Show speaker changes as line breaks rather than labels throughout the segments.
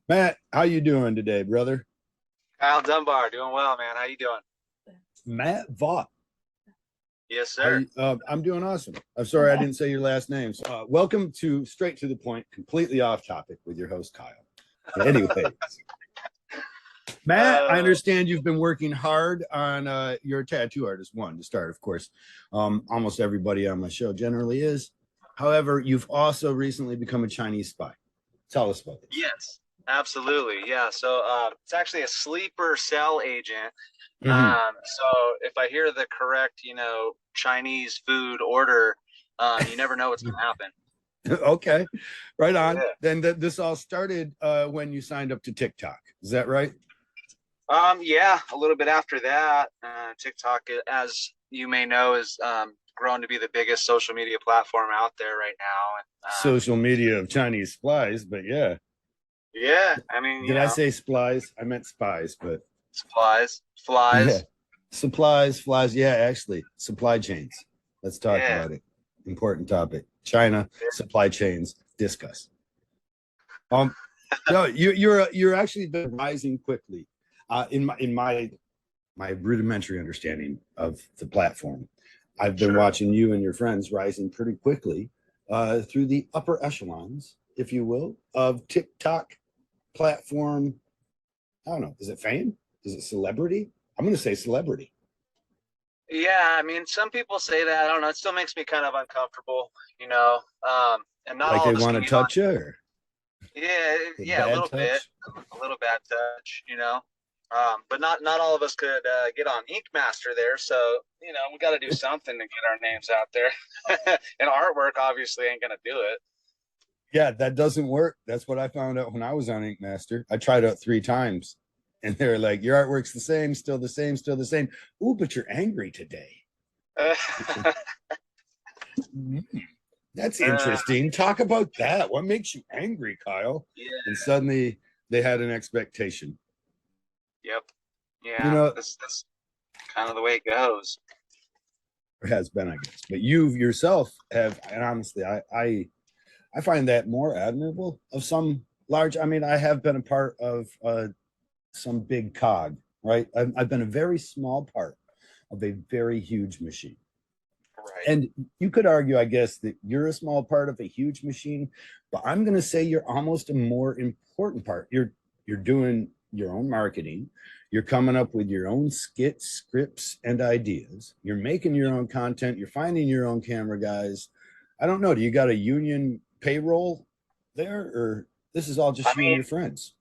Matt, how you doing today, brother?
Kyle Dunbar, doing well, man. How you doing?
Matt Vaught.
Yes,
How
sir.
you, I'm doing awesome. I'm sorry I didn't say your last name. So, welcome to Straight to the Point, completely off topic with your host Kyle. Anyway, Matt, I
Uh,
understand you've been working hard on you're a tattoo artist, one to start, of course. Almost everybody on my show generally is. However, you've also recently become a Chinese spy. Tell us about this.
yes, absolutely. Yeah. So it's actually a sleeper cell agent.
Mhm.
So if I hear the correct, Chinese food order, you never know what's gonna happen.
Okay, right on.
Yeah.
Then this all started when you signed up to TikTok. Is that right?
Yeah. A little bit after that, TikTok, as you may know, is grown to be the biggest social media platform out there right now. And
Social media of Chinese spies, but yeah.
yeah, I mean,
Did I say splies? I meant spies, but
supplies,
yeah.
flies.
Supplies, flies. Yeah, actually, supply chains. Let's talk
Yeah.
about it. Important topic. China, supply chains, discuss. Um, no, you're actually been rising quickly. In my rudimentary understanding of the platform, I've been
Sure.
watching you and your friends rising pretty quickly through the upper echelons, if you will, of TikTok platform. I don't know. Is it fame? Is it celebrity? I'm going to say celebrity.
Yeah, I mean, some people say that. I don't know. It still makes me kind of uncomfortable, and not
Like
all
they
of us
want
can
to
get on.
touch you or
Yeah,
a
yeah,
bad touch?
a little bad touch. But not all of us could get on Ink Master there. So we got to do something to get our names out there. And artwork obviously ain't gonna do it.
Yeah, that doesn't work. That's what I found out when I was on Ink Master. I tried out 3 times and they're like, your artwork's the same, still the same, still the same. Ooh, but you're angry today. Mm, that's
uh,
interesting. Talk about that. What makes you angry, Kyle?
yeah,
And suddenly they had an expectation.
yep,
You
yeah.
know,
This kind of the way it goes.
or has been, I guess. But you yourself have, and honestly, I find that more admirable of some large. I mean, I have been a part of some big cog, right? I've been a very small part of a very huge machine.
Right.
And you could argue, I guess, that you're a small part of a huge machine, but I'm going to say you're almost a more important part. You're doing your own marketing. You're coming up with your own skits, scripts, and ideas. You're making your own content. You're finding your own camera guys. I don't know. Do you got a union payroll there, or this is all
I
just you and
mean,
your friends?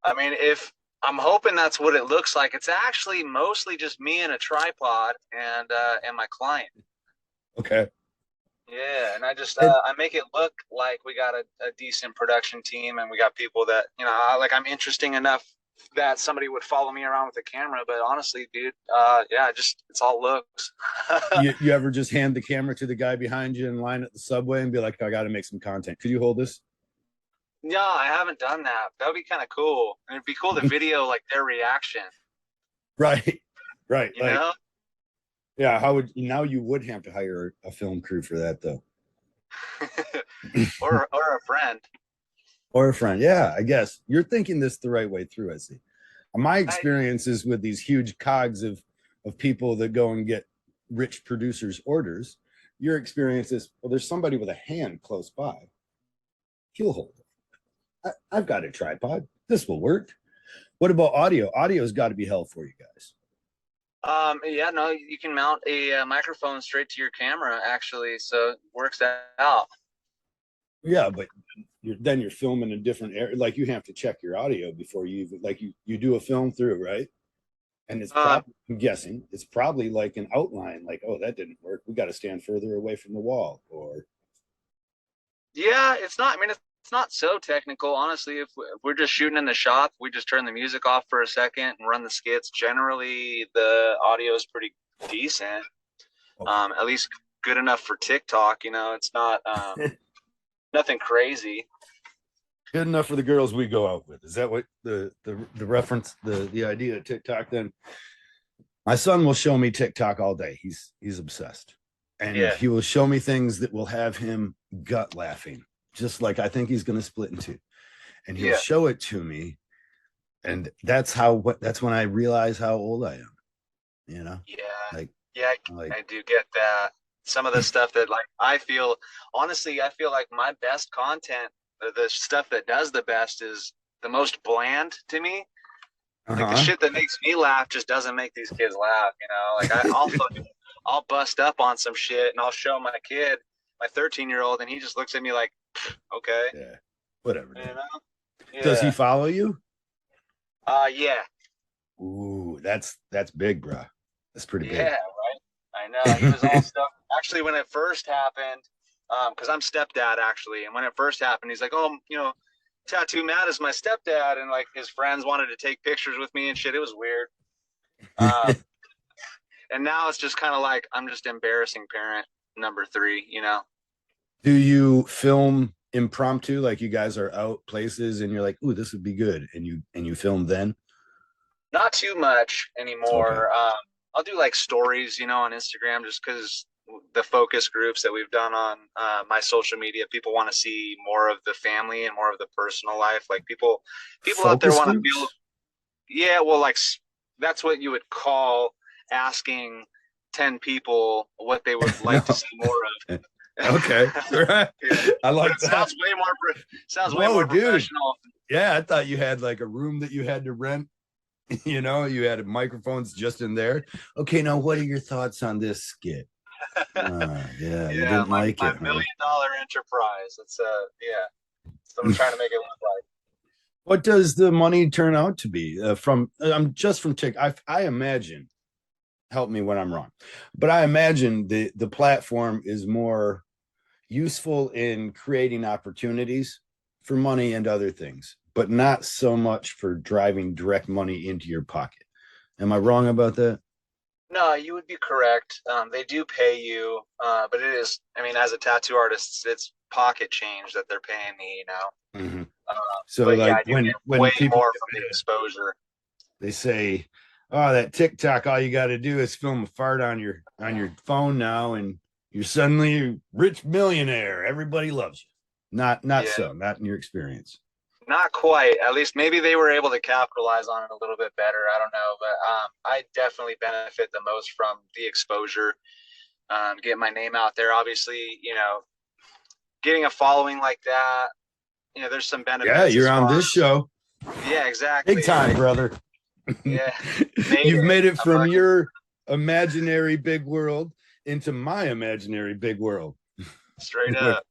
if I'm hoping that's what it looks like, it's actually mostly just me and a tripod and my client.
Okay.
Yeah, and I just
And
I make it look like we got a decent production team and we got people that like I'm interesting enough that somebody would follow me around with a camera. But honestly, dude, yeah, just it's all looks.
you ever just hand the camera to the guy behind you in line at the subway and be like, I got to make some content. Could you hold this?
Yeah, I haven't done that. That would be kind of cool, and it'd be cool to video like their reaction.
Right. Right.
You
Like,
know,
yeah, how would now you would have to hire a film crew for that though.
or a friend.
Or a friend. Yeah, I guess you're thinking this the right way through, I see. My
I,
experiences with these huge cogs of people that go and get rich producers orders, your experience is, well, there's somebody with a hand close by. He'll hold it. I've got a tripod. This will work. What about audio? Audio's got to be hell for you guys.
yeah, no, you can mount a microphone straight to your camera actually, so it works out.
Yeah, but then you're filming a different area. Like you have to check your audio before you even like you do a film through, right? And it's
Um,
probably, I'm guessing it's probably like an outline, like, oh, that didn't work. We got to stand further away from the wall. Or
Yeah, it's not. I mean, it's not so technical, honestly. If we're just shooting in the shop, we just turn the music off for a second and run the skits. Generally, the audio is pretty decent.
okay.
At least good enough for TikTok. It's not nothing crazy.
Good enough for the girls we go out with. Is that what the reference, the idea of TikTok? Then my son will show me TikTok all day. He's obsessed. And
Yeah.
he will show me things that will have him gut laughing, just like I think he's gonna split in two. and he'll
Yeah.
show it to me. And that's when I realize how old I am, you know?
Yeah.
Like,
Yeah,
like,
I do get that. Some of the stuff that like honestly, I feel like my best content, or the stuff that does the best, is the most bland to me. Like the
uh-huh.
shit that makes me laugh just doesn't make these kids laugh, you know? Like I'll bust up on some shit and I'll show my kid, my 13-year-old, and he just looks at me like, okay,
Yeah, whatever,
you
dude.
know?
Does he
Yeah.
follow you?
Yeah.
Ooh, that's big, bro. That's pretty
Yeah,
big.
right. I know. He was all stuff. Actually, when it first happened, because I'm stepdad actually, and when it first happened, he's like, "Oh, Tattoo Matt is my stepdad," and like his friends wanted to take pictures with me and shit. It was weird. Um, and now it's just kind of like I'm just embarrassing parent number three, you know.
Do you film impromptu, like you guys are out places and you're like, ooh, this would be good, and you film then?
Not too much
Okay.
anymore. I'll do like stories, on Instagram, just because the focus groups that we've done on my social media, people want to see more of the family and more of the personal life. Like people out there
Focus
want to feel,
groups?
yeah, well, like that's what you would call asking 10 people what they would like to
No.
see more of.
Okay. Right.
Yeah.
I
But
like
it
that.
sounds way
Whoa,
more
dude.
professional.
Yeah, I thought you had like a room that you had to rent. You had microphones just in there. Okay, now what are your thoughts on this skit? Yeah, you
Yeah,
didn't like
my
it, huh?
$1 million enterprise. It's yeah. That's what I'm trying to make it look like.
What does the money turn out to be from? I'm just from Tik. I imagine. Help me when I'm wrong, but I imagine the platform is more useful in creating opportunities for money and other things, but not so much for driving direct money into your pocket. Am I wrong about that?
No, you would be correct. They do pay you, but it is. I mean, as a tattoo artist, it's pocket change that they're paying me.
Mm-hmm.
Uh,
So
but yeah,
like
I do get
when
way
people
more from the exposure.
they say, "Oh, that TikTok, all you got to do is film a fart on your phone now, and you're suddenly a rich millionaire. Everybody loves you." Not
Yeah,
so, not in your experience.
not quite. At least maybe they were able to capitalize on it a little bit better. I don't know, but I definitely benefit the most from the exposure, getting my name out there. Obviously, getting a following like that. There's some
Yeah,
benefits
you're
as
on
far
this
as,
show,
yeah,
big
exactly.
time,
Like,
brother.
yeah, made
You've
it.
made it
I'm
from
fucking
your imaginary big world into my imaginary big world,
straight
where
up.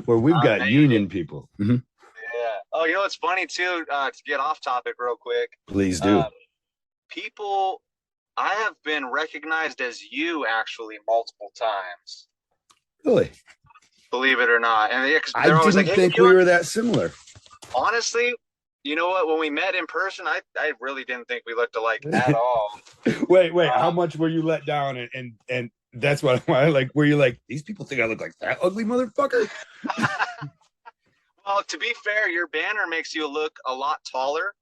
where we've
I
got
made it.
union people. Mhm.
Yeah. Oh, what's funny too? To get off topic real quick,
Please do.
uh, people, I have been recognized as you actually multiple times,
Really,
believe it or not. And
I
they're always like,
didn't
"Hey,
think we were that similar.
honestly, you know what? When we met in person, I really didn't think we looked alike at all."
Wait, how
Uh,
much were you let down? And that's what I like. Were you like, these people think I look like that ugly motherfucker?
well, to be fair, your banner makes you look a lot taller.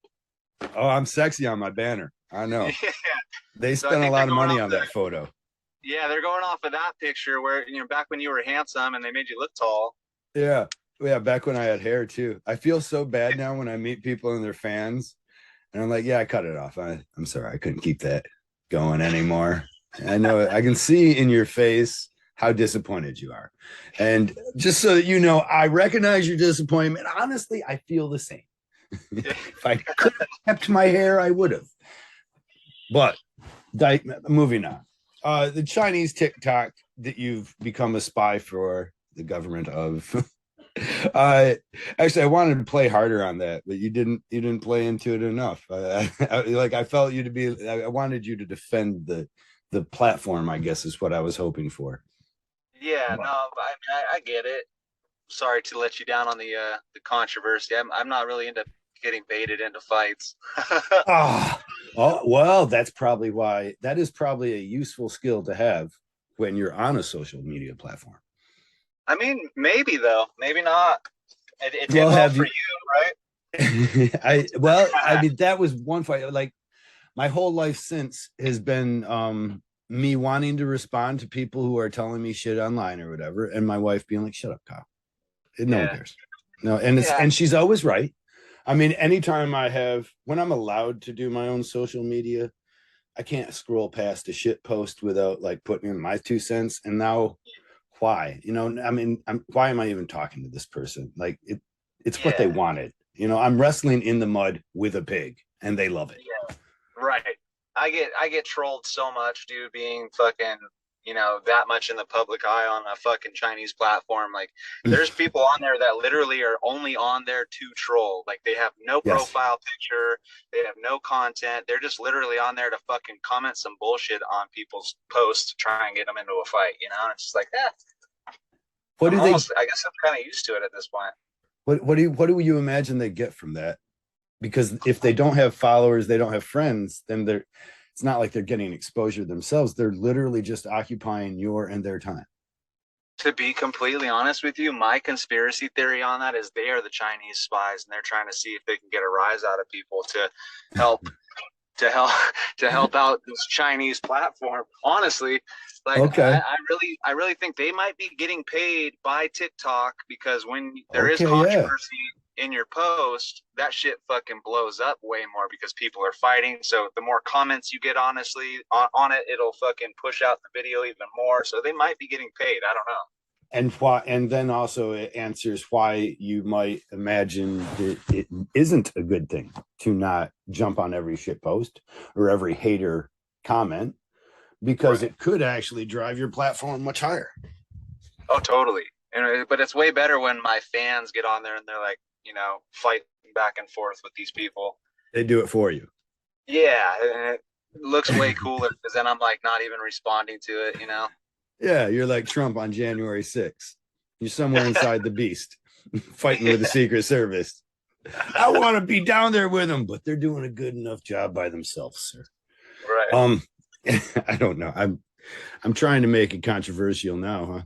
Oh, I'm sexy on my banner. I know.
Yeah.
They
So I
spent a
think they're
lot of
going
money
off
on that photo.
they're going off of that picture where, back when you were handsome and they made you look tall.
Yeah. Yeah, back when I had hair too. I feel so bad now when I meet people and they're fans. And I'm like, yeah, I cut it off. I'm sorry, I couldn't keep that going anymore. I know I can see in your face how disappointed you are. And just so that you know, I recognize your disappointment. Honestly, I feel the same. If I could have kept my hair, I would have. But moving on. The Chinese TikTok that you've become a spy for the government of. uh Actually, I wanted to play harder on that, but you didn't play into it enough. Like I felt you to be I wanted you to defend the platform, I guess is what I was hoping for.
Yeah, no,
But
I get it. Sorry to let you down on the controversy. I'm not really into getting baited into fights.
ah oh well, that is probably a useful skill to have when you're on a social media platform.
I mean, maybe though, maybe not. It did
Well,
well
have
for
you
you,
I
right?
mean, that was one fight. Like my whole life since has been me wanting to respond to people who are telling me shit online or whatever, and my wife being like, "Shut up, Kyle. No one
Yeah,
cares." No, and
yeah,
she's always right. I mean, anytime when I'm allowed to do my own social media, I can't scroll past a shit post without like putting in my 2 cents. And now, why? I mean, why am I even talking to this person? Like it's what they
Yeah,
wanted. I'm wrestling in the mud with a pig, and they love it.
yeah, right. I get trolled so much, dude, being fucking, that much in the public eye on a fucking Chinese platform. Like, there's people on there that literally are only on there to troll. Like, they have no
Yes.
profile picture, they have no content. They're just literally on there to fucking comment some bullshit on people's posts to try and get them into a fight. And it's just like,
What do they?
I guess I'm kind of used to it at this point.
What do you imagine they get from that? Because if they don't have followers, they don't have friends, then it's not like they're getting exposure themselves. They're literally just occupying your and their time.
To be completely honest with you, my conspiracy theory on that is they are the Chinese spies and they're trying to see if they can get a rise out of people to help to help to help out this Chinese platform. Honestly, like
Okay.
I really think they might be getting paid by TikTok, because when there is
Okay. Yeah.
controversy in your post, that shit fucking blows up way more because people are fighting. So the more comments you get, honestly, on it, it'll fucking push out the video even more. So they might be getting paid. I don't know.
And then also it answers why you might imagine that it isn't a good thing to not jump on every shit post or every hater comment, because
Right.
it could actually drive your platform much higher.
Oh, totally. But it's way better when my fans get on there and they're like, fighting back and forth with these people.
They do it for you.
Yeah, and it looks way cooler because then I'm like not even responding to it.
Yeah, you're like Trump on January 6th. You're somewhere inside the beast, fighting with the Secret Service. I want to be down there with them, but they're doing a good enough job by themselves, sir.
Right.
Um, I don't know. I'm trying to make it controversial now, huh?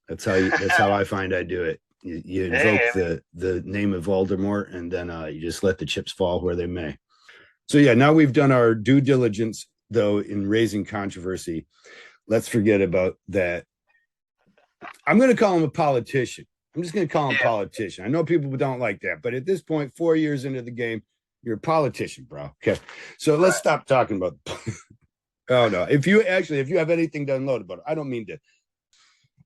That's how I find I do it. You invoke
Hey,
the name of Voldemort, and then you just let the chips fall where they may. So yeah, now we've done our due diligence though in raising controversy. Let's forget about that. I'm going to call him a politician. I'm just going to call him
yeah,
politician. I know people don't like that, but at this point, 4 years into the game, you're a politician, bro. Okay, so let's
right.
stop talking about. Oh no! If you have anything to unload about it, I don't mean to.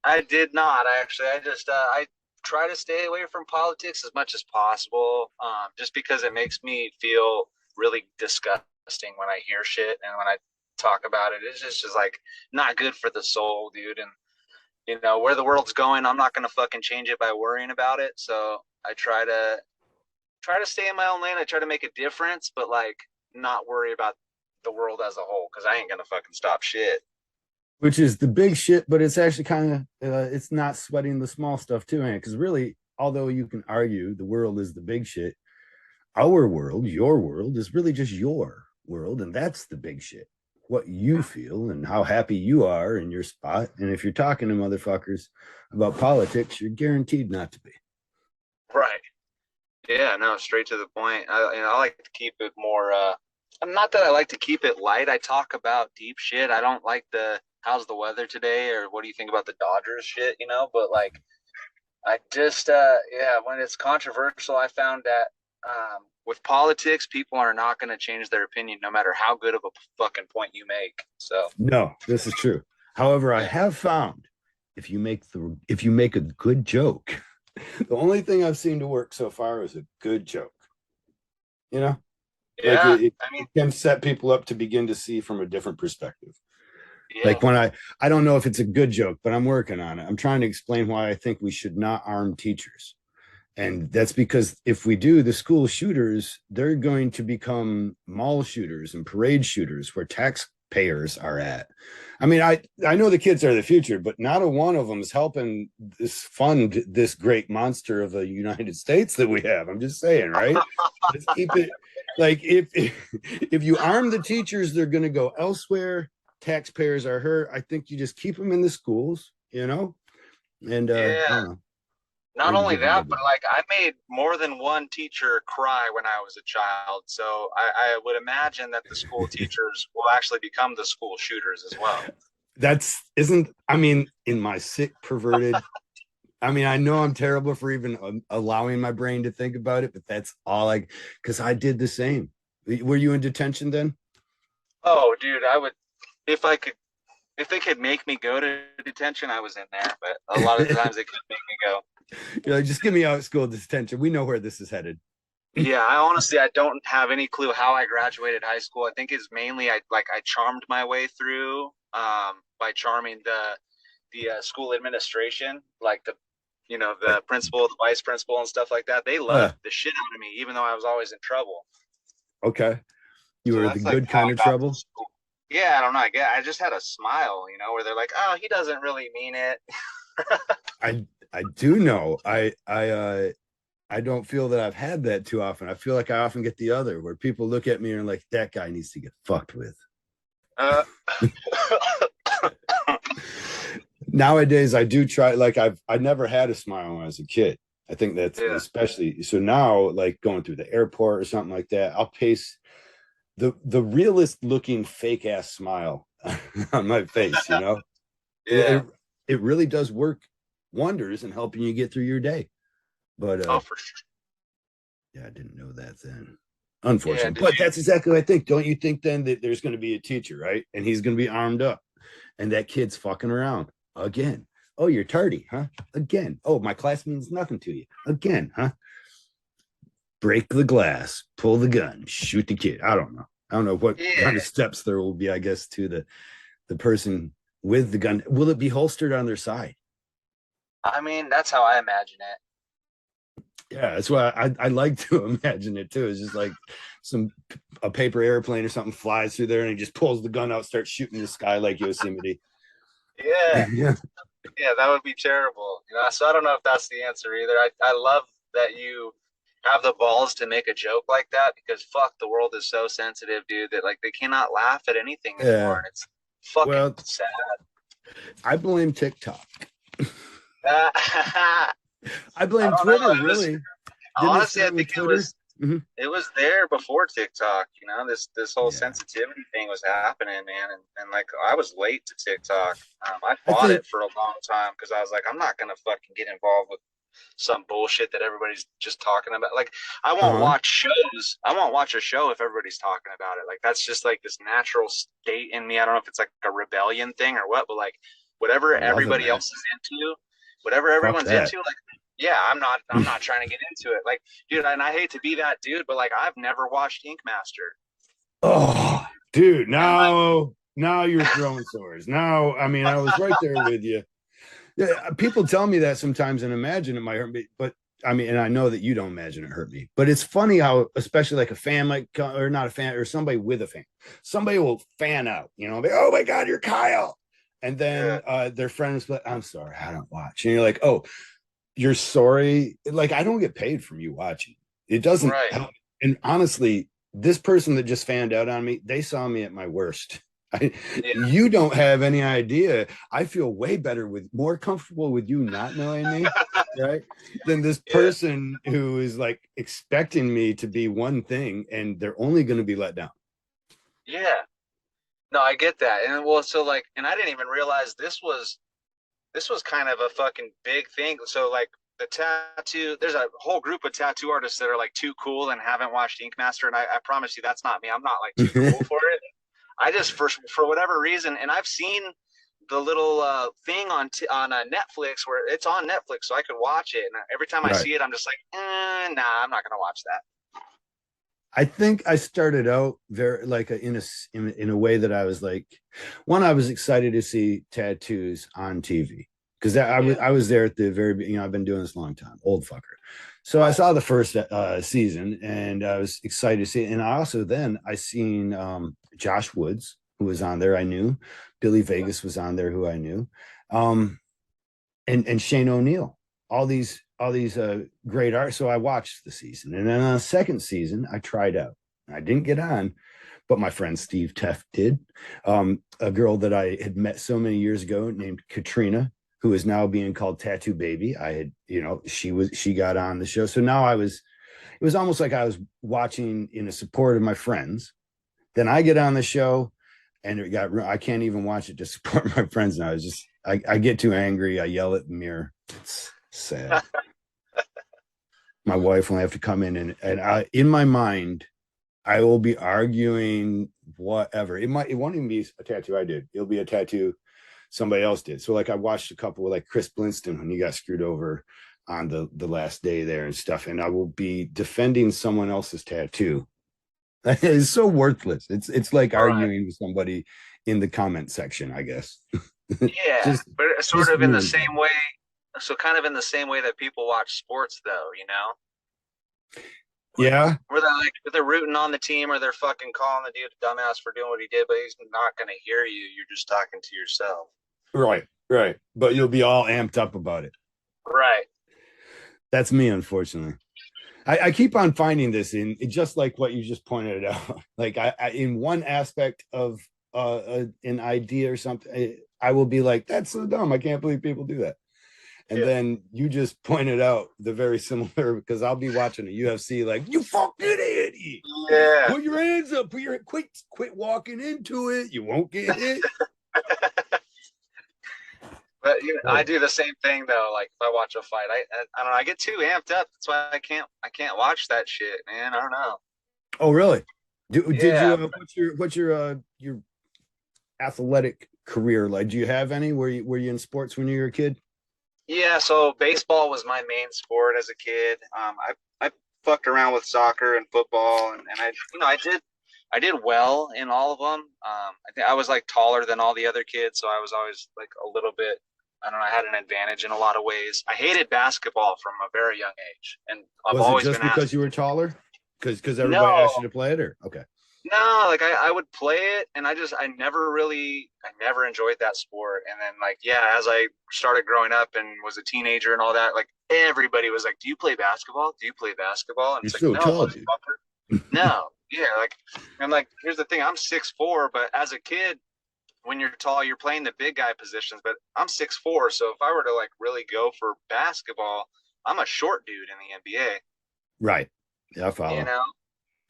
I did not actually. I try to stay away from politics as much as possible, just because it makes me feel really disgusting when I hear shit and when I talk about it. It's just like not good for the soul, dude. And where the world's going, I'm not gonna fucking change it by worrying about it. So I try to stay in my own lane. I try to make a difference, but like not worry about the world as a whole because I ain't gonna fucking stop shit.
Which is the big shit, but it's actually kind of it's not sweating the small stuff too, man. Because really, although you can argue the world is the big shit, our world, your world, is really just your world, and that's the big shit. What you feel and how happy you are in your spot. And if you're talking to motherfuckers about politics, you're guaranteed not to be.
Right. Yeah, no, straight to the point. I like to keep it more. Not that I like to keep it light. I talk about deep shit. I don't like the how's the weather today or what do you think about the Dodgers shit. But like, I just, yeah, when it's controversial, I found that with politics, people are not going to change their opinion no matter how good of a fucking point you make. So,
No, this is true. However, I
yeah,
have found if you make a good joke, the only thing I've seen to work so far is a good joke. You know, like
yeah. I mean,
it can set people up to begin to see from a different perspective.
yeah,
Like when I don't know if it's a good joke, but I'm working on it. I'm trying to explain why I think we should not arm teachers. And that's because if we do, the school shooters, they're going to become mall shooters and parade shooters where taxpayers are at. I mean, I know the kids are the future, but not a one of them is helping this fund this great monster of a United States that we have. I'm just saying, right? Let's keep it like if you arm the teachers, they're going to go elsewhere. Taxpayers are hurt. I think you just keep them in the schools, and I
yeah.
don't know,
Not
maybe
only
give them a
that, but
go.
like I made more than one teacher cry when I was a child. So I would imagine that the school teachers will actually become the school shooters as well.
That's isn't I mean, in my sick, perverted, I mean, I know I'm terrible for even allowing my brain to think about it, but that's all I, because I did the same. Were you in detention then?
Oh, dude, I would if I could if they could make me go to detention, I was in there. But a lot of the times they couldn't make me go.
You're like, just get me out of school detention. We know where this is headed.
Yeah, I don't have any clue how I graduated high school. I think it's mainly I charmed my way through by charming the school administration, like
Like,
the principal, the vice principal, and stuff like that. They
uh,
loved the shit out of me, even though I was always in trouble.
okay. You
So
were the
that's like
good
how I
kind of
got to
trouble.
school. Yeah, I don't know. I just had a smile, where they're like, "Oh, he doesn't really mean it."
I do know. I don't feel that I've had that too often. I feel like I often get the other where people look at me and are like, that guy needs to get fucked with.
Uh,
Nowadays I do try, like I never had a smile when I was a kid. I think that's
yeah.
especially so now, like going through the airport or something like that, I'll pace the realest looking fake ass smile on my face, It,
Yeah.
it it really does work wonders in helping you get through your day. But
Oh, for sure.
yeah, I didn't know that then.
Yeah.
Unfortunately.
Did
But
you?
that's exactly what I think. Don't you think then that there's going to be a teacher, right? And he's going to be armed up and that kid's fucking around again. Oh, you're tardy, huh? Again. Oh, my class means nothing to you. Again, huh? Break the glass, pull the gun, shoot the kid. I don't know. I don't know what kind
Yeah.
of steps there will be, I guess, to the person with the gun. Will it be holstered on their side?
I mean, that's how I imagine it.
Yeah, that's why I like to imagine it too. It's just like some a paper airplane or something flies through there and he just pulls the gun out, starts shooting the sky like Yosemite.
Yeah.
Yeah.
Yeah, that would be terrible. So I don't know if that's the answer either. I love that you have the balls to make a joke like that because fuck, the world is so sensitive, dude, that like they cannot laugh at anything anymore.
Yeah.
And it's fucking
Well,
sad.
I blame TikTok.
I
I blame
don't know.
Twitter,
It was
really. Didn't it
honestly, I
start with
think
Twitter? Mm-hmm.
it was there before TikTok. This whole
Yeah.
sensitivity thing was happening, man, and like I was late to TikTok. I
I
fought
think
it for a long time because I was like, I'm not gonna fucking get involved with some bullshit that everybody's just talking about. Like, I won't
uh-huh.
watch shows. I won't watch a show if everybody's talking about it. Like, that's just like this natural state in me. I don't know if it's like a rebellion thing or what, but like whatever
I love it,
everybody
man.
else is into, whatever
Fuck
everyone's
that.
into, like, yeah, I'm not trying to get into it. Like, dude, and I hate to be that dude, but like, I've never watched Ink Master.
Oh, dude,
And like,
now you're throwing swords. Now, I mean, I was right there with you. Yeah, people tell me that sometimes and imagine it might hurt me, but I mean, and I know that you don't imagine it hurt me, but it's funny how, especially like a fan might come, or not a fan, or somebody with a fan, somebody will fan out, like, oh my God, you're Kyle. And
yeah,
then their friends, but I'm sorry, I don't watch. And you're like, oh, you're sorry. Like, I don't get paid from you watching. It doesn't
right.
help. And honestly, this person that just fanned out on me, they saw me at my worst. I,
Yeah,
you don't have any idea. I feel way better more comfortable with you not knowing me, right? Than this
yeah,
person who is like expecting me to be one thing and they're only going to be let down.
yeah. No, I get that. And well, so like, and I didn't even realize this was kind of a fucking big thing. So like there's a whole group of tattoo artists that are like too cool and haven't watched Ink Master, and I promise you that's not me. I'm not like too cool for it. I just for whatever reason, and I've seen the little thing on Netflix where it's on Netflix, so I could watch it. And every time I
Right.
see it, I'm just like, nah, I'm not gonna watch that.
I think I started out very like in a way that I was like, one, I was excited to see tattoos on TV because
Yeah,
I was there at the very, I've been doing this a long time, old fucker. So I
right.
saw the first season and I was excited to see it. And I also then I seen Josh Woods, who was on there. I knew Billy
Yeah,
Vegas was on there, who I knew. Um, and Shane O'Neill, all these great art. So I watched the season, and then on the second season, I tried out. I didn't get on, but my friend Steve Teff did. A girl that I had met so many years ago named Katrina, who is now being called Tattoo Baby. I had, she got on the show. So now it was almost like I was watching in the support of my friends. Then I get on the show and I can't even watch it to support my friends now. It's just, I get too angry. I yell at the mirror. Sad. My wife will have to come in in my mind, I will be arguing whatever. It won't even be a tattoo I did. It'll be a tattoo somebody else did. So like I watched a couple with like Chris Blinston when he got screwed over on the last day there and stuff, and I will be defending someone else's tattoo. It's so worthless. It's like
Right.
arguing with somebody in the comment section, I guess.
Yeah,
just
but it's sort
just
of in the
ruins it.
same way. So kind of in the same way that people watch sports, though,
Yeah.
where they're rooting on the team or they're fucking calling the dude a dumbass for doing what he did, but he's not going to hear you. You're just talking to yourself.
Right. Right. But you'll be all amped up about it.
Right.
That's me, unfortunately. I keep on finding this in just like what you just pointed out. Like I in one aspect of an idea or something, I will be like, "That's so dumb! I can't believe people do that." And
Yeah.
then you just pointed out the very similar because I'll be watching a UFC like, "You fucking idiot!
Yeah.
Put your hands up! Quit walking into it! You won't get hit."
But I
Oh,
do the same thing though. Like if I watch a fight, I don't know. I get too amped up. That's why I can't watch that shit, man. I don't know.
oh, really? Did you?
Yeah.
What's your athletic career like? Do you have any? Were you in sports when you were a kid?
Yeah, so baseball was my main sport as a kid. I fucked around with soccer and football, and I did well in all of them. I think I was like taller than all the other kids, so I was always like a little bit. I don't know. I had an advantage in a lot of ways. I hated basketball from a very young age, and I've
Was it
always
just
been asked.
because you were taller? Because everybody asked you
No,
to play it, or okay?
no, like I would play it and I never enjoyed that sport. And then like, yeah, as I started growing up and was a teenager and all that, like everybody was like, "Do you play basketball? Do you play basketball?" And
You're
it's like,
so
"No,
tall, dude.
motherfucker. No." Yeah, like I'm like, here's the thing, I'm 6'4", but as a kid, when you're tall, you're playing the big guy positions, but I'm 6'4", so if I were to like really go for basketball, I'm a short dude in the NBA,
Right. Yeah, I
you
follow.
know?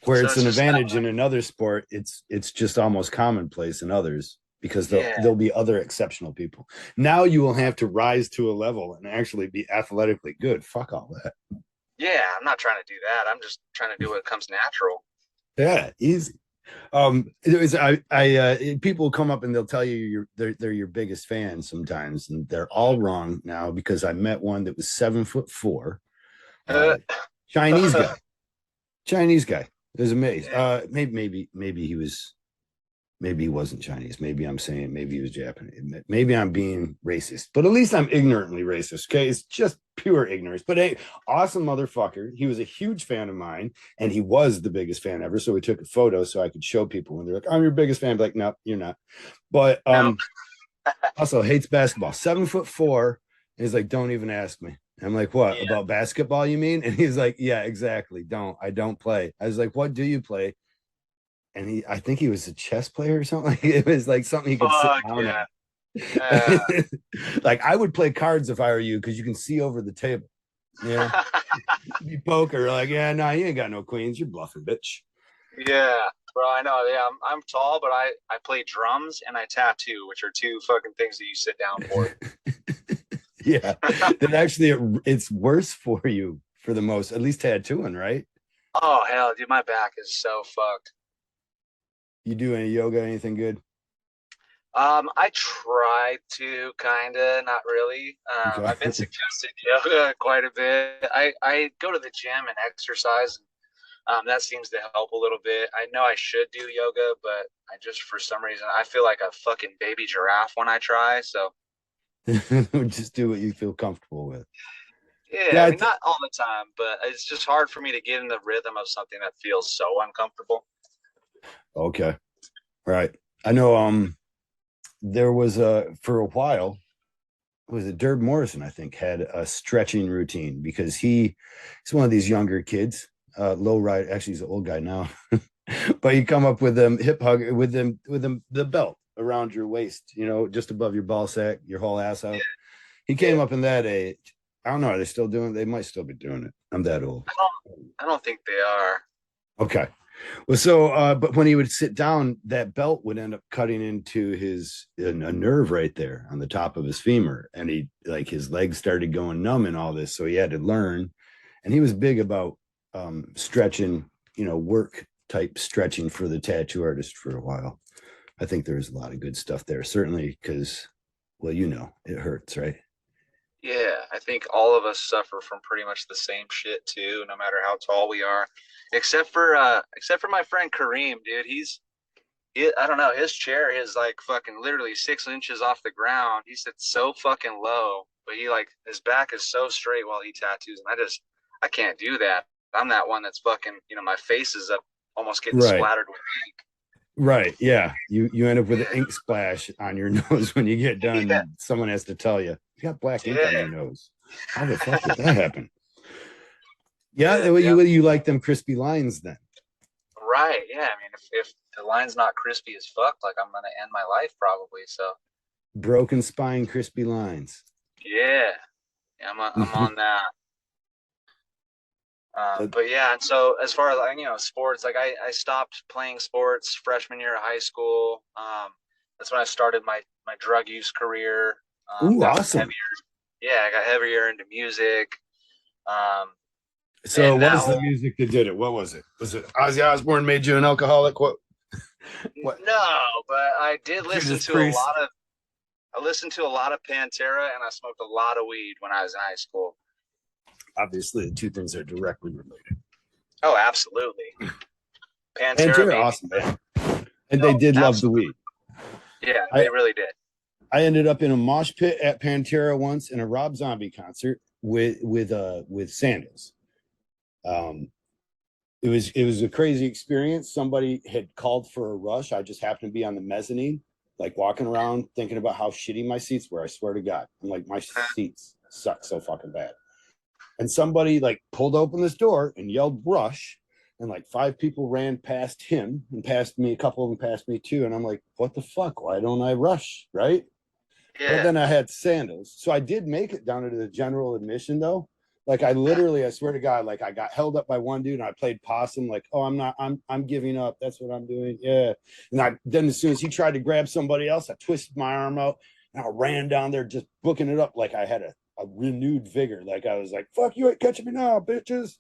Where
So
it's
it's
an
just
advantage in another sport, it's just almost commonplace in others because
yeah.
there'll be other exceptional people. Now you will have to rise to a level and actually be athletically good. Fuck all that.
Yeah, I'm not trying to do that. I'm just trying to do what comes natural.
Yeah, easy. It was people come up and they'll tell you they're your biggest fans sometimes, and they're all wrong now because I met one that was 7'4",
Uh,
uh, Chinese guy. Chinese guy. It was amazing.
yeah.
Maybe he wasn't Chinese. Maybe I'm saying maybe he was Japanese. Maybe I'm being racist, but at least I'm ignorantly racist. Okay, it's just pure ignorance. But hey, awesome motherfucker. He was a huge fan of mine, and he was the biggest fan ever. So we took a photo so I could show people when they're like, "I'm your biggest fan." I'm like, no, you're not. But
No.
also hates basketball. 7'4". He's like, don't even ask me. I'm like, what
Yeah.
about basketball? You mean? And he's like, yeah, exactly. I don't play. I was like, what do you play? And I think he was a chess player or something. It was like something he could sit
Fuck
down
yeah.
at.
Uh,
Like I would play cards if I were you because you can see over the table. Yeah, be poker. Like, yeah, no, you ain't got no queens. You're bluffing, bitch.
yeah. Bro, I know. Yeah, I'm tall, but I play drums and I tattoo, which are two fucking things that you sit down for.
Yeah, that actually it's worse for you for the most, at least tattooing, right?
Oh hell, dude, my back is so fucked.
You do any yoga, anything good?
I try to kinda, not really.
Okay.
I've been suggested yoga quite a bit. I go to the gym and exercise. That seems to help a little bit. I know I should do yoga, but I just for some reason I feel like a fucking baby giraffe when I try. So
Just do what you feel comfortable with.
yeah,
Yeah.
I mean not all the time, but it's just hard for me to get in the rhythm of something that feels so uncomfortable.
Okay. Right. I know. There was for a while. Was it Derb Morrison? I think had a stretching routine because he's one of these younger kids. Low ride. Actually, he's an old guy now, but you come up with them hip hug with them the belt around your waist. Just above your ball sack, your whole ass out. He
Yeah,
came up in that age. I don't know. Are they still doing it? They might still be doing it. I'm that old.
I don't think they are.
Okay. Well, so but when he would sit down, that belt would end up cutting into a nerve right there on the top of his femur, and he like his legs started going numb and all this, so he had to learn. And he was big about stretching, work type stretching for the tattoo artist for a while. I think there's a lot of good stuff there, certainly because, well, it hurts, right?
Yeah, I think all of us suffer from pretty much the same shit too, no matter how tall we are. Except for my friend Kareem, dude. I don't know, his chair is like fucking literally 6 inches off the ground. He sits so fucking low, but he like his back is so straight while he tattoos, and I can't do that. I'm that one that's fucking, my face is up almost getting
Right.
splattered with ink.
Right. Yeah. You end up with an ink splash on your nose when you get done.
Yeah,
Someone has to tell you, you got black ink on
yeah,
your nose. How the fuck did that happen? Yeah.
yeah,
Well,
yeah.
you like them crispy lines then?
Right. Yeah. I mean, if the line's not crispy as fuck, like I'm gonna end my life probably. So
Broken spine, crispy lines.
yeah, yeah, I'm on that. But yeah, and so as far as like sports, like I stopped playing sports freshman year of high school. That's when I started my drug use career.
Ooh,
Got
awesome.
heavier. Yeah, I got heavier into music. Um,
So,
and
what
that
was the
whole
music that did it? What was it? Was it Ozzy Osbourne made you an alcoholic? What? What?
no, but I did listen
Judas
to a
Priest.
lot of I listened to a lot of Pantera, and I smoked a lot of weed when I was in high school.
Obviously, the two things are directly related.
Oh, absolutely.
And
Pantera
you're
made me.
awesome, man. And they
Oh,
did love the
absolutely.
weed.
Yeah,
I
they really did.
I ended up in a mosh pit at Pantera once in a Rob Zombie concert with sandals. Um, it was a crazy experience. Somebody had called for a rush. I just happened to be on the mezzanine, like walking around thinking about how shitty my seats were. I swear to God, I'm like, my seats suck so fucking bad. And somebody like pulled open this door and yelled rush, and like five people ran past him and past me. A couple of them passed me too, and I'm like, what the fuck? Why don't I rush? Right? But
Yeah.
then I had sandals. So I did make it down into the general admission though. Like I literally, I swear to God, like I got held up by one dude and I played possum, like, oh, I'm giving up. That's what I'm doing. Yeah. And then as soon as he tried to grab somebody else, I twisted my arm out and I ran down there just booking it up like I had a renewed vigor. Like I was like, fuck you ain't catching me now, bitches.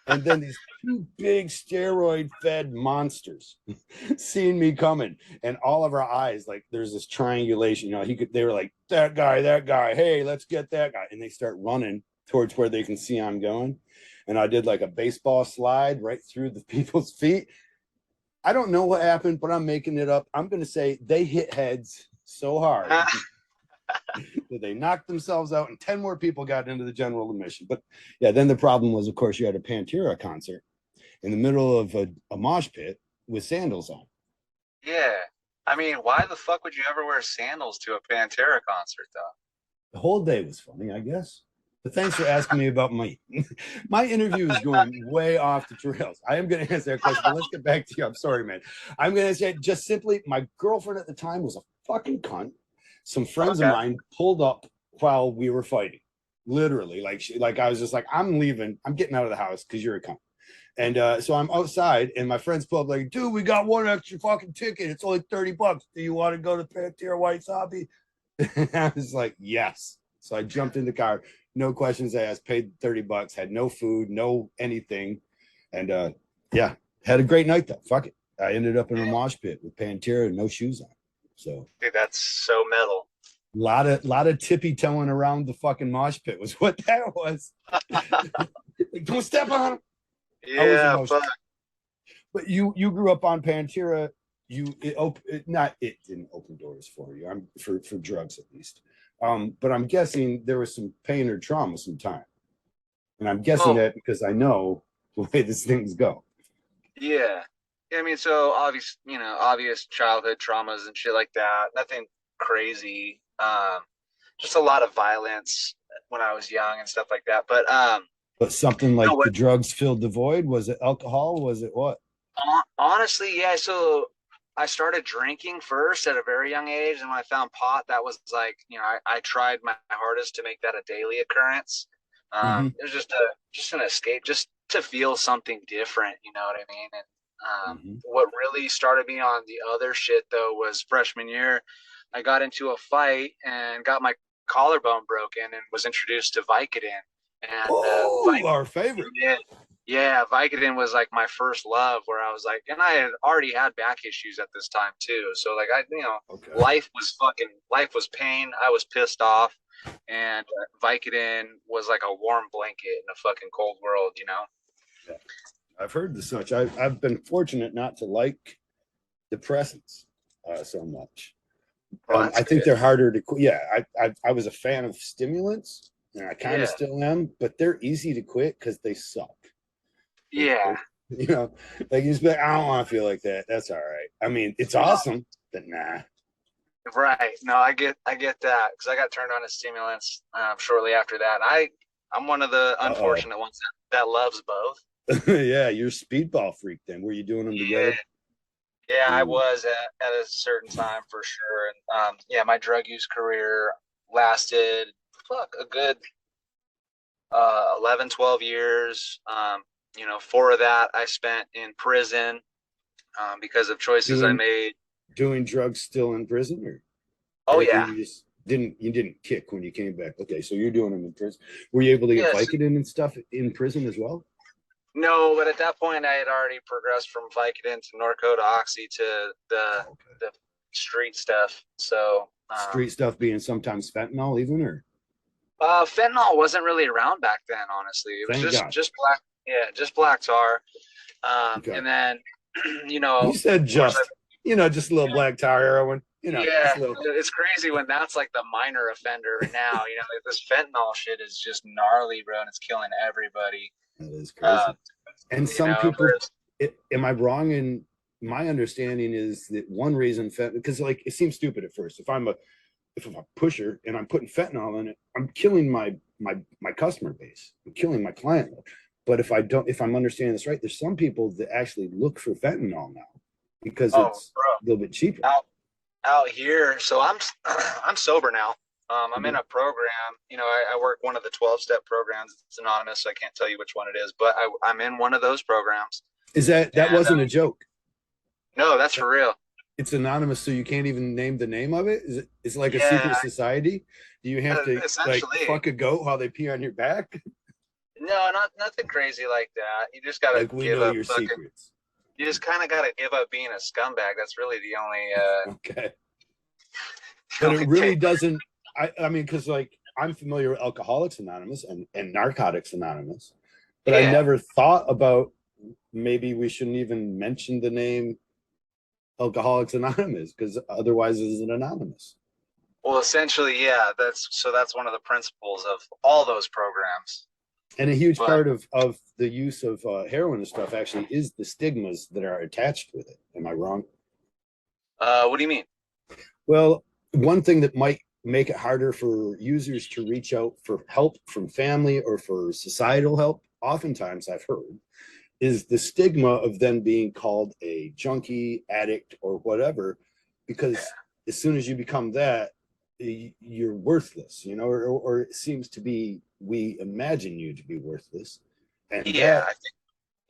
And then these two big steroid fed monsters seeing me coming, and all of our eyes, like there's this triangulation, they were like, that guy, hey, let's get that guy. And they start running towards where they can see I'm going. And I did like a baseball slide right through the people's feet. I don't know what happened, but I'm making it up. I'm going to say they hit heads so hard that they knocked themselves out, and 10 more people got into the general admission. But yeah, then the problem was, of course, you had a Pantera concert in the middle of a mosh pit with sandals on.
Yeah. I mean, why the fuck would you ever wear sandals to a Pantera concert, though?
The whole day was funny, I guess. But thanks for asking me about my interview is going way off the trails. I am going to answer that question, but let's get back to you. I'm sorry, man. I'm going to say just simply, my girlfriend at the time was a fucking cunt. Some friends of
Okay.
mine pulled up while we were fighting, literally. Like I was just like, I'm leaving. I'm getting out of the house because you're a cunt. And so I'm outside, and my friends pull up like, dude, we got one extra fucking ticket. It's only $30. Do you want to go to Pantera White Zombie? And I was like, yes. So I jumped in the car, no questions asked, paid $30, had no food, no anything. And yeah, had a great night though. Fuck it. I ended up in a mosh pit with Pantera and no shoes on. So
Dude, that's so metal.
lot of tippy toeing around the fucking mosh pit was what that was. Like, don't step on him. I was
Yeah,
emotional.
fuck.
But you grew up on Pantera. It didn't open doors for you. I'm for drugs at least. But I'm guessing there was some pain or trauma sometime. And I'm guessing
Well,
that because I know the way these things go.
yeah. Yeah, I mean, so obvious childhood traumas and shit like that. Nothing crazy. Just a lot of violence when I was young and stuff like that. But
But something
you know
like the
what?
drugs filled the void. Was it alcohol? Was it what?
Honestly, yeah. So I started drinking first at a very young age, and when I found pot, that was like, I tried my hardest to make that a daily occurrence.
Mm-hmm.
It was just an escape, just to feel something different. You know what I mean? And
Mhm.
What really started me on the other shit though was freshman year. I got into a fight and got my collarbone broken and was introduced to Vicodin. And
Oh, our favorite.
Vicodin, yeah, Vicodin was like my first love. Where I was like, and I had already had back issues at this time too. So like
Okay.
life was pain. I was pissed off, and Vicodin was like a warm blanket in a fucking cold world.
Yeah. I've heard the such. I've been fortunate not to like depressants so much.
Well, that's
I think
good.
they're harder to. Yeah, I was a fan of stimulants, and I kind of
Yeah,
still am, but they're easy to quit because they suck.
yeah,
You know, like you just be like, I don't want to feel like that. That's all right. I mean, it's awesome, but nah.
right. No, I get that because I got turned on to stimulants shortly after that. I'm one of the
Uh
unfortunate ones that loves both.
oh. Yeah, you're a speedball freak then. Were you doing them
Yeah,
together?
yeah, I
Ooh.
was at a certain time for sure, and yeah, my drug use career lasted a good 11, 12 years. 4 of that I spent in prison because of choices I
Doing
made.
doing drugs still in prison,
Oh
or
yeah,
you just didn't kick when you came back? Okay, so you're doing them in prison. Were you able to get
yes.
Vicodin and stuff in prison as well?
No, but at that point, I had already progressed from Vicodin to Norco to Oxy to the
Oh, okay.
the street stuff. So,
Street stuff being sometimes fentanyl, even, or
fentanyl wasn't really around back then. Honestly, it was
thank
just
God.
black, yeah, just black tar.
Okay.
And then,
You said
of course,
just a little black tar heroin,
yeah,
just a little.
it's crazy when that's like the minor offender now. Like this fentanyl shit is just gnarly, bro, and it's killing everybody.
That is
Uh,
crazy. And some people,
whereas,
am I wrong in my understanding is that one reason because like it seems stupid at first. If I'm a pusher and I'm putting fentanyl in it, I'm killing my customer base. I'm killing my client. But if I'm understanding this right, there's some people that actually look for fentanyl now because
oh,
it's
bro,
a little bit cheaper.
out here. So I'm sober now. I'm in
Okay.
a program. I work one of the 12-step programs. It's anonymous, so I can't tell you which one it is. But I'm in one of those programs,
Is that
and
wasn't a joke?
no, that's for real.
It's anonymous, so you can't even name the name of it. It's like a
Yeah,
secret society? Do you have to like
essentially.
fuck a goat while they pee on your back?
No, not nothing crazy like that. You just gotta
Like we
give
know
up
your
fucking.
secrets.
You just kind of gotta give up being a scumbag. That's really the only
Okay.
the
But it
only
really
thing.
doesn't. I mean, because like I'm familiar with Alcoholics Anonymous and Narcotics Anonymous, but I
Yeah.
never thought about maybe we shouldn't even mention the name Alcoholics Anonymous because otherwise it's an anonymous.
Well, essentially, yeah. That's one of the principles of all those programs.
And a huge
But
part of the use of heroin and stuff actually is the stigmas that are attached with it. Am I wrong?
what do you mean?
Well, one thing that might make it harder for users to reach out for help from family or for societal help, oftentimes I've heard, is the stigma of them being called a junkie, addict, or whatever, because as soon as you become that, you're worthless, or it seems to be, we imagine you to be worthless. And
Yeah,
that
I think.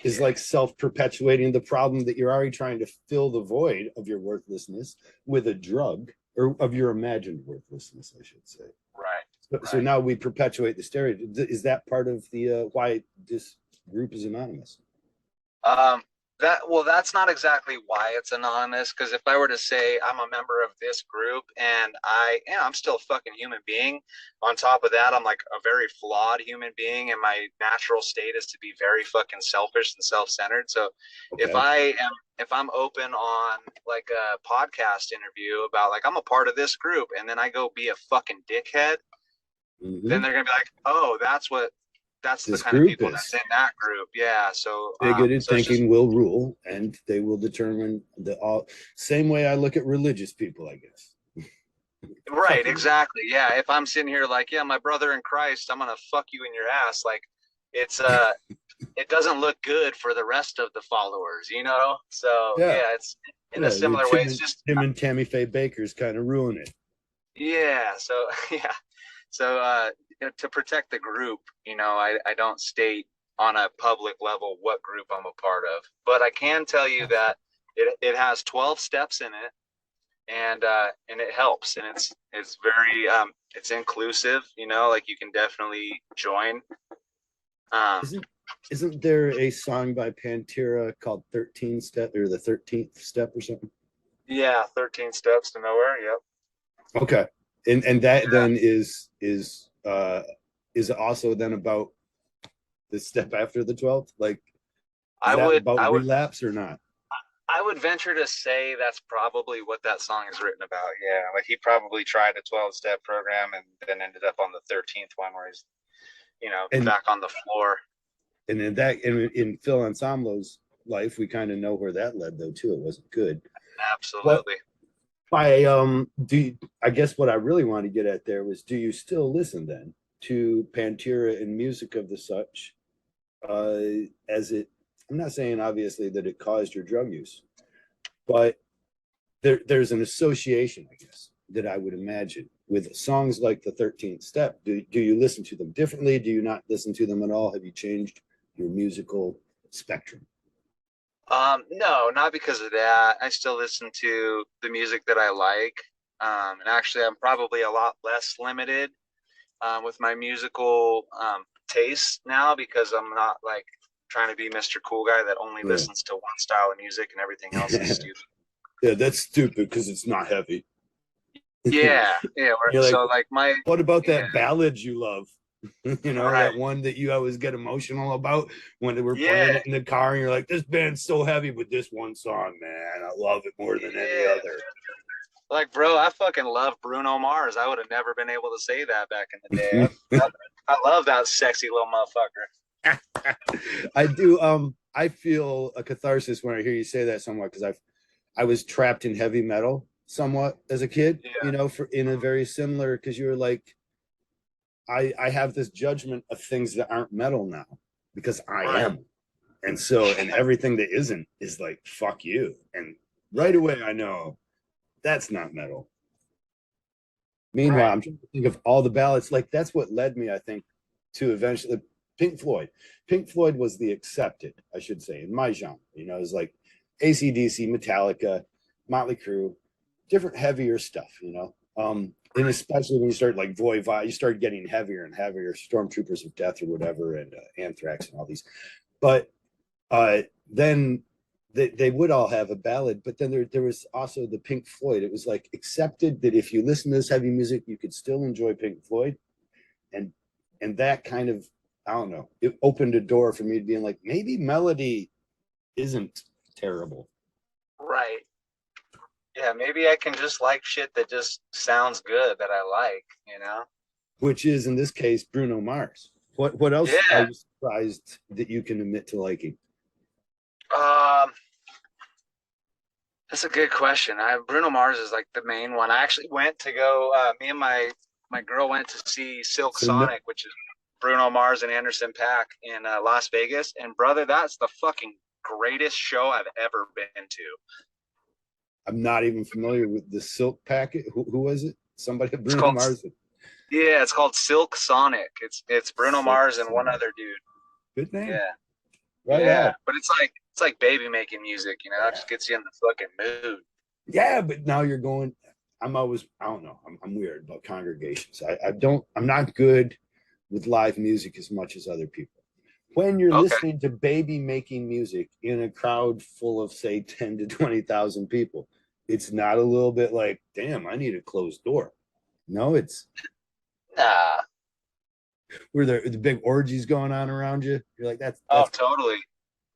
is like self-perpetuating the problem that you're already trying to fill the void of your worthlessness with a drug, or of your imagined worthlessness, I should say.
Right,
So
right.
now we perpetuate the stereotype. Is that part of the why this group is anonymous?
Um, that's not exactly why it's anonymous. Because if I were to say I'm a member of this group and I'm still a fucking human being. On top of that, I'm like a very flawed human being, and my natural state is to be very fucking selfish and self-centered. So if
Okay.
I am, if I'm open on like a podcast interview about like I'm a part of this group, and then I go be a fucking dickhead, then
Mm-hmm.
they're gonna be like, oh, that's the
This
kind of
group
people that's
is
in that group. Yeah. So
bigoted
so it's just
thinking will rule, and they will determine the all same way I look at religious people, I guess.
right,
Fuck you.
exactly. Yeah. If I'm sitting here like, yeah, my brother in Christ, I'm gonna fuck you in your ass, like it's it doesn't look good for the rest of the followers. So
Yeah.
yeah, it's in a
Yeah.
similar way. It's just
Tim and Tammy Faye Baker's kind of ruin it.
yeah, so yeah. So to protect the group, I don't state on a public level what group I'm a part of. But I can tell you that it has 12 steps in it, and it helps, and it's very it's inclusive. You know, like you can definitely join. Um,
Isn't there a song by Pantera called 13 Step or the 13th Step or something?
yeah, 13 steps to nowhere. Yep.
Okay. And that
Yeah.
then is also then about the step after the 12th? Like, is
I
that
would
about
I would
relapse or not?
I would venture to say that's probably what that song is written about. Yeah, like he probably tried a 12-step program and then ended up on the 13th one where he's,
And
back on the floor.
in Phil Ensemble's life, we kind of know where that led though too. It wasn't good. What
Absolutely.
I guess what I really want to get at there was, do you still listen then to Pantera and music of the such, as it, I'm not saying obviously that it caused your drug use, but there's an association, I guess, that I would imagine with songs like the 13th Step. Do you listen to them differently? Do you not listen to them at all? Have you changed your musical spectrum?
No, not because of that. I still listen to the music that I like. And actually, I'm probably a lot less limited with my musical tastes now because I'm not like trying to be Mr. Cool Guy that only
Yeah.
listens to one style of music and everything else is stupid.
Yeah, that's stupid because it's not heavy.
Yeah, yeah.
You're like,
So like my
what about
yeah,
that ballad you love?
right,
That one that you always get emotional about when they were playing
yeah,
it in the car, and you're like, this band's so heavy, but this one song, man, I love it more than any
yeah.
other.
Like, bro, I fucking love Bruno Mars. I would have never been able to say that back in the day. I love that sexy little motherfucker.
I do. I feel a catharsis when I hear you say that somewhat because I was trapped in heavy metal somewhat as a kid.
Yeah,
For in a very similar because you were like, I have this judgment of things that aren't metal now because I
right.
am, and so and everything that isn't is like fuck you, and right away I know that's not metal. Meanwhile,
Right.
I'm trying to think of all the ballads. Like that's what led me, I think, to eventually Pink Floyd. Pink Floyd was the accepted, I should say, in my genre. It was like AC/DC, Metallica, Motley Crue, different heavier stuff. And especially when you start like Voivod, you start getting heavier and heavier, Stormtroopers of Death or whatever, and Anthrax and all these. But then they would all have a ballad, but then there was also the Pink Floyd. It was like accepted that if you listen to this heavy music, you could still enjoy Pink Floyd, and that kind of, I don't know, it opened a door for me to being like, maybe melody isn't terrible,
Right. Yeah, maybe I can just like shit that just sounds good that I like.
which is in this case Bruno Mars. What else are
Yeah.
you surprised that you can admit to liking?
Um, that's a good question. Bruno Mars is like the main one. I actually went to go. Me and my girl went to see Silk
So no,
Sonic, which is Bruno Mars and Anderson .Paak in Las Vegas. And brother, that's the fucking greatest show I've ever been to.
I'm not even familiar with the Silk Packet. Who was it? Somebody,
It's
Bruno
called
Mars.
Yeah, it's called Silk Sonic. It's Bruno
Silk
Mars and one
Sonic.
other dude.
Good name.
Yeah,
Right
yeah.
on.
But it's like baby making music. It just gets you in the fucking mood.
Yeah, but now you're going. I don't know. I'm weird about congregations. I'm not good with live music as much as other people. When you're
Okay.
listening to baby making music in a crowd full of say 10 to 20,000 people, it's not a little bit like, damn, I need a closed door. No, it's
Nah.
where the big orgies going on around you. You're like,
Oh,
that's
totally.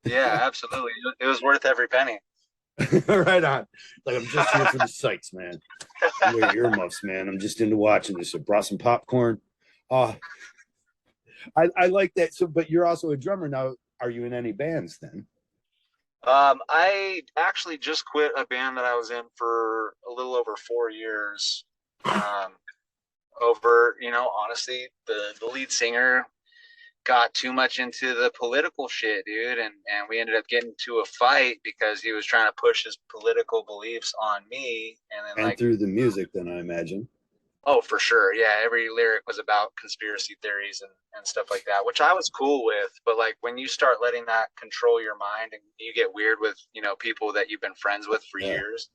Yeah, absolutely. It was worth every penny.
right on. Like I'm just here for the sights, man. Wear earmuffs, man. I'm just into watching this. I brought some popcorn. Uh I like that. So, but you're also a drummer now. Are you in any bands then?
I actually just quit a band that I was in for a little over 4 years. Um, honestly, the lead singer got too much into the political shit, dude, and we ended up getting to a fight because he was trying to push his political beliefs on me, and then
And
like,
through the music, then I imagine.
Oh, for sure. Yeah, every lyric was about conspiracy theories and stuff like that, which I was cool with. But like when you start letting that control your mind and you get weird with, people that you've been friends with for
Yeah.
years.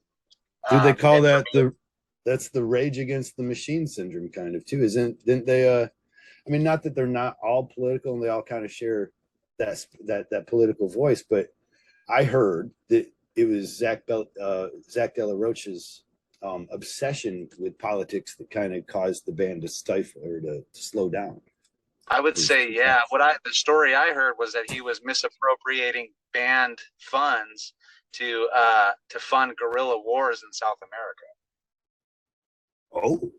Do they call
And for
that
me,
that's the rage against the machine syndrome kind of too? Didn't they I mean, not that they're not all political and they all kind of share that political voice, but I heard that it was Zach De La Rocha's obsession with politics that kind of caused the band to stifle or to slow down.
I would
It was
say,
too
yeah,
fast.
the story I heard was that he was misappropriating band funds to fund guerrilla wars in South America.
Oh,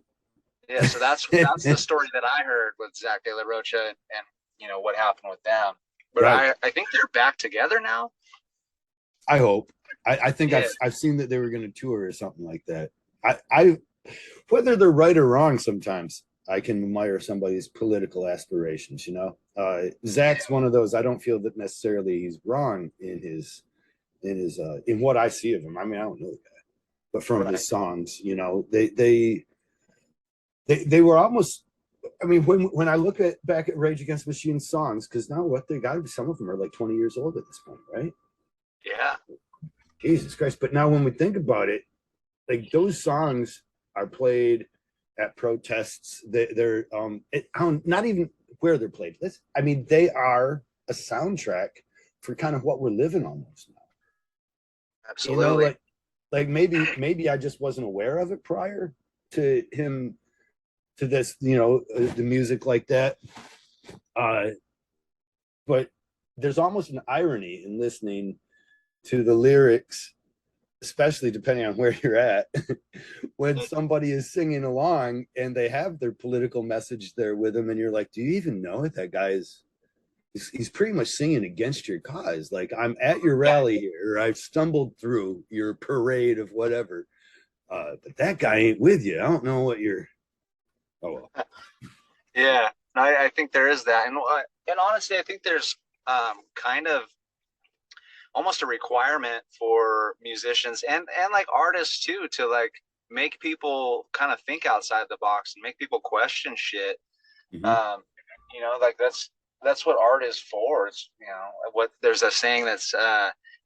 Yeah, so that's the story that I heard with Zach De La Rocha and what happened with them. But
right.
I think they're back together now.
I hope. I think
Yeah,
I've seen that they were going to tour or something like that. I whether they're right or wrong, sometimes I can admire somebody's political aspirations. Zach's one of those. I don't feel that necessarily he's wrong in what I see of him. I mean, I don't know the guy, but from
right.
his songs, they were almost. I mean, when I look back at Rage Against the Machine songs, because now what they got, some of them are like 20 years old at this point, right?
Yeah,
Jesus Christ! But now when we think about it, like those songs are played at protests. Not even where they're played. I mean, they are a soundtrack for kind of what we're living almost now.
absolutely.
Like maybe I just wasn't aware of it prior to him to this, the music like that. Uh, but there's almost an irony in listening to the lyrics, especially depending on where you're at, when somebody is singing along and they have their political message there with them, and you're like, do you even know it? That guy he's pretty much singing against your cause. Like, I'm at your rally here, I've stumbled through your parade of whatever, but that guy ain't with you. I don't know what you're. Oh well.
Yeah, I think there is that, and honestly, I think there's kind of almost a requirement for musicians and like artists too to like make people kind of think outside the box and make people question shit.
Mm-hmm.
Like that's what art is for. It's what there's a saying that's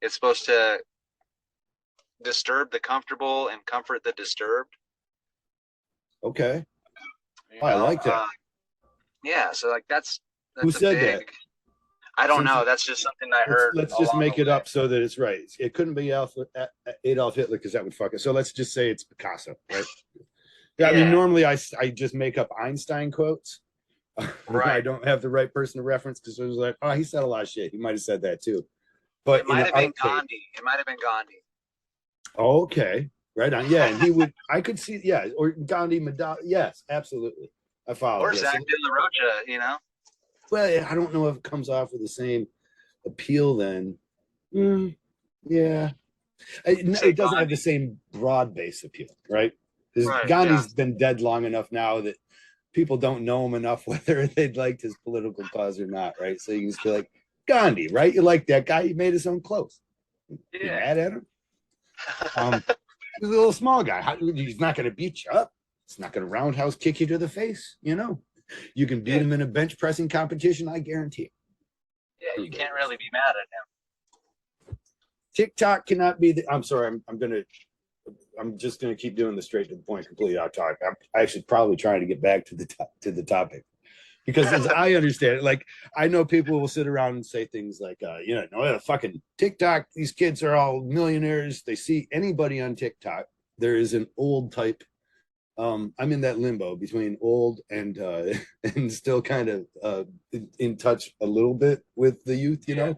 it's supposed to disturb the comfortable and comfort the disturbed.
Okay.
You
Oh, I
know,
like that.
yeah. So like
Who
that's a
said that?
big. I don't
Since
know. That's just something I heard
let's just
along the
make it
way.
up so that it's right. It couldn't be Adolf Hitler because that would fuck it. So let's just say it's Picasso, right? Yeah, I mean,
Yeah.
normally I just make up Einstein quotes. I
Right.
don't have the right person to reference because it was like, oh, he said a lot of shit. He might have said that too. But
It
in
might
an
have been
art case,
Gandhi. It might have been Gandhi.
okay, right on. Yeah, and he would. I could see. Yeah, or Gandhi, Madal. Yes, absolutely. I follow.
Or
Yes.
Zach De La Rocha.
Well, I don't know if it comes off with the same appeal. Then, mm, yeah,
Say
it doesn't have the
Gandhi.
same broad base appeal, right? Because
Right. Yeah.
Gandhi's been dead long enough now that people don't know him enough whether they'd liked his political cause or not, right? So you can just be like, Gandhi, right? You like that guy? He made his own clothes. Be
Yeah.
mad at him? Um, he's a little small guy. He's not going to beat you up. It's not going to roundhouse kick you to the face. You can beat
Yeah.
him in a bench pressing competition. I guarantee it.
Yeah. You can't really be mad at him.
TikTok cannot be the. I'm sorry. I'm just going to keep doing the straight to the point, completely off topic. I'm actually probably trying to get back to the topic because as I understand it, like I know people will sit around and say things like, no, fucking TikTok. These kids are all millionaires. They see anybody on TikTok. There is an old type. I'm in that limbo between old and and still kind of in touch a little bit with the youth,
Yeah.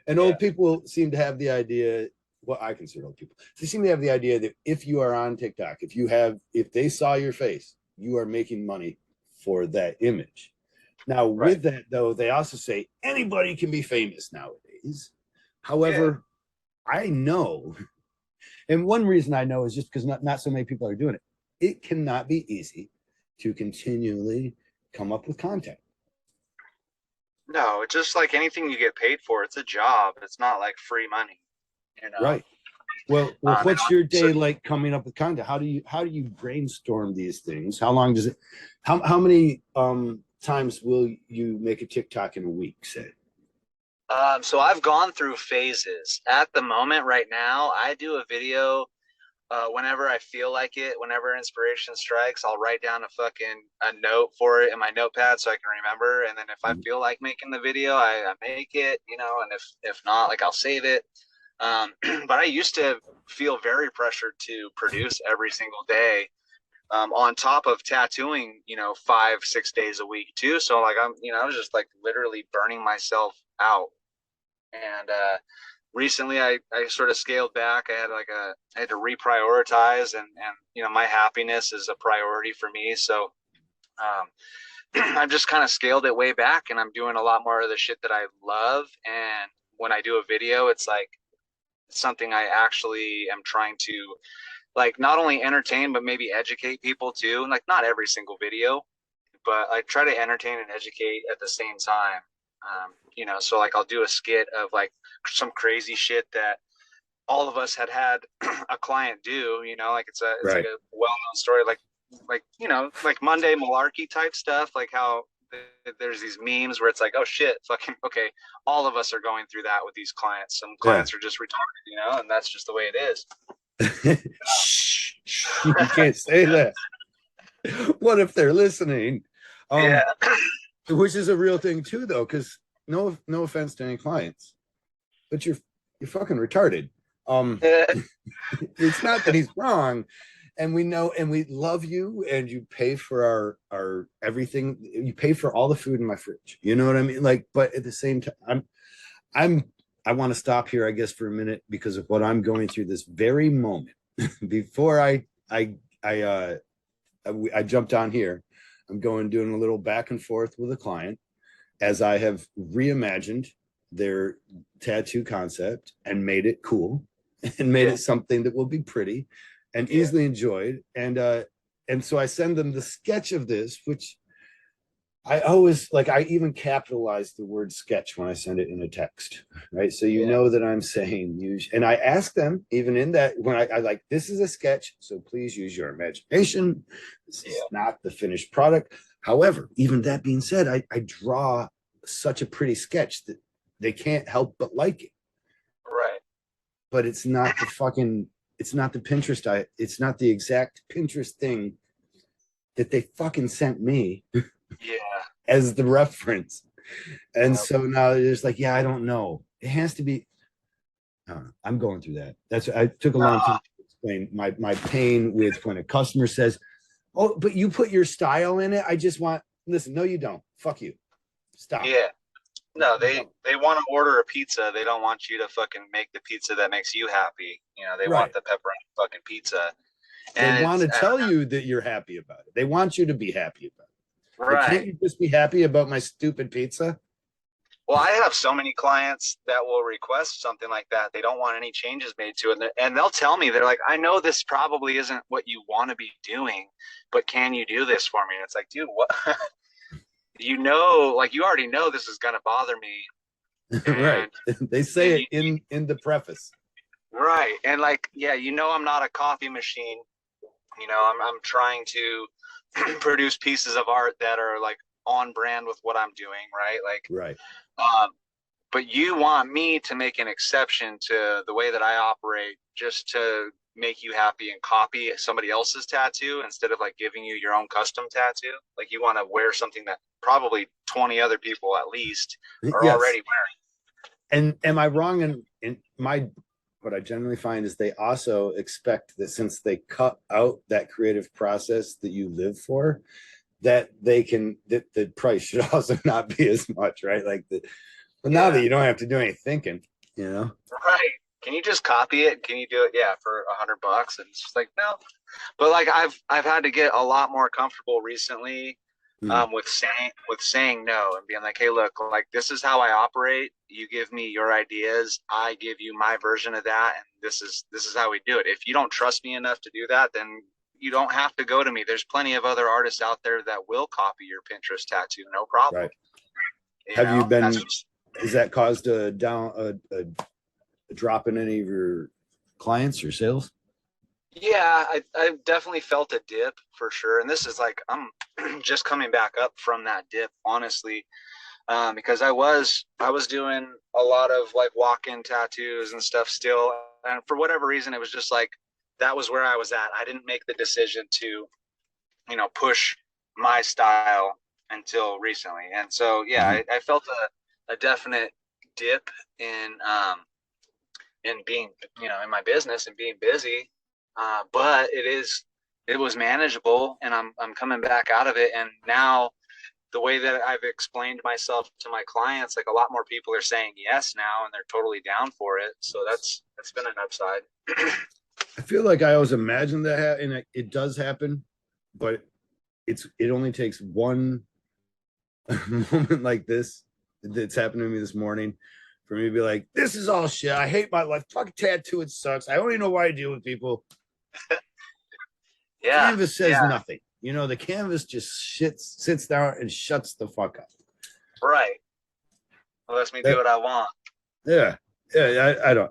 And
Yeah.
old people seem to have the idea. Well, I consider old people. They seem to have the idea that if you are on TikTok, if they saw your face, you are making money for that image. Now,
Right.
with that though, they also say anybody can be famous nowadays.
Yeah.
However, I know, and one reason I know is just because not so many people are doing it. It cannot be easy to continually come up with content.
No, it's just like anything you get paid for. It's a job. It's not like free money.
Right. Well,
And
what's your
so
day like coming up with content? How do you brainstorm these things? How long does it? How many times will you make a TikTok in a week? Say.
so I've gone through phases. At the moment, right now, I do a video whenever I feel like it. Whenever inspiration strikes, I'll write down a note for it in my notepad so I can remember. And then if I feel like making the video, I make it. And if not, like I'll save it. But I used to feel very pressured to produce every single day. On top of tattooing, 5-6 days a week too. So like I was just like literally burning myself out. And recently I sort of scaled back. I had to reprioritize, and my happiness is a priority for me. So um, I've just kind of scaled it way back, and I'm doing a lot more of the shit that I love. And when I do a video, it's like something I actually am trying to like not only entertain but maybe educate people too. And like not every single video, but I try to entertain and educate at the same time. So like I'll do a skit of like some crazy shit that all of us had a client do. Like it's like
Right.
a well-known story, like Monday malarkey type stuff, like how there's these memes where it's like, oh shit, fucking okay, all of us are going through that with these clients. Some
Yeah.
clients are just retarded, and that's just the way it is.
Shh, you can't say that. What if they're listening?
Yeah.
Which is a real thing too, though, because no offense to any clients, but you're fucking retarded. It's not that he's wrong, and we know and we love you, and you pay for our everything. You pay for all the food in my fridge. You know what I mean? Like, but at the same time, I'm I want to stop here, I guess, for a minute because of what I'm going through this very moment. Before I jumped on here, I'm doing a little back and forth with a client as I have reimagined their tattoo concept and made it cool and made
Yeah.
it something that will be pretty and
Yeah.
easily enjoyed. And so I send them the sketch of this, which I always like. I even capitalize the word sketch when I send it in a text, right? So you
Yeah.
know that I'm saying use, and I ask them even in that when I like this is a sketch, so please use your imagination. This is not the finished product. However, even that being said, I draw such a pretty sketch that they can't help but like it.
Right.
But it's not it's not the Pinterest. It's not the exact Pinterest thing that they fucking sent me
Yeah.
as the reference. And
Yeah.
so now it's like, yeah, I don't know. It has to be. I don't know. I'm going through that. I took a long time to explain my pain with when a customer says, "Oh, but you put your style in it." I just want listen. No, you don't. Fuck you. Stop.
Yeah. No,
You
they
don't.
they want to order a pizza. They don't want you to fucking make the pizza that makes you happy. They want
Right.
the pepperoni fucking pizza.
They
And
want
it's
to tell you that you're happy about it. They want you to be happy about it. Like, can't
right.
you just be happy about my stupid pizza?
Well, I have so many clients that will request something like that. They don't want any changes made to it. And they'll tell me, they're like, I know this probably isn't what you want to be doing, but can you do this for me? And it's like, dude, what? Like you already know this is going to bother me.
Right.
And,
They say
and
it in the preface.
right. And like, yeah, I'm not a coffee machine. I'm trying to produce pieces of art that are like on brand with what I'm doing, right? Like,
Right.
um, but you want me to make an exception to the way that I operate just to make you happy and copy somebody else's tattoo instead of like giving you your own custom tattoo. Like you want to wear something that probably 20 other people at least are
Yes.
already wearing.
And am I wrong in my what I generally find is they also expect that since they cut out that creative process that you live for, that the price should also not be as much, right? But now that
Yeah.
you don't have to do any thinking, you know?
Right. Can you just copy it? Can you do it? Yeah, for $100. And it's just like, no. But like I've had to get a lot more comfortable recently
Hmm.
with saying no and being like, hey, look, like this is how I operate. You give me your ideas, I give you my version of that, and this is how we do it. If you don't trust me enough to do that, then you don't have to go to me. There's plenty of other artists out there that will copy your Pinterest tattoo, no problem.
Right. Have you
That's
been has that caused a drop in any of your clients or sales?
Yeah, I definitely felt a dip for sure. And this is like, I'm just coming back up from that dip, honestly. Because I was doing a lot of like walk-in tattoos and stuff still, and for whatever reason, it was just like that was where I was at. I didn't make the decision to, push my style until recently, and so yeah,
Mhm.
I felt a definite dip in being, in my business and being busy, but it was manageable, and I'm coming back out of it, and now the way that I've explained myself to my clients, like a lot more people are saying yes now, and they're totally down for it. So that's been an upside.
I feel like I always imagine that, and it does happen, but it only takes one moment like this that's happened to me this morning for me to be like, this is all shit. I hate my life. Fucking tattoo, it sucks. I don't even know why I deal with people.
Yeah,
Canvas says
yeah,
nothing. The canvas just sits down and shuts the fuck up.
right. Well, lets me do
That,
what I want.
yeah, yeah. I don't.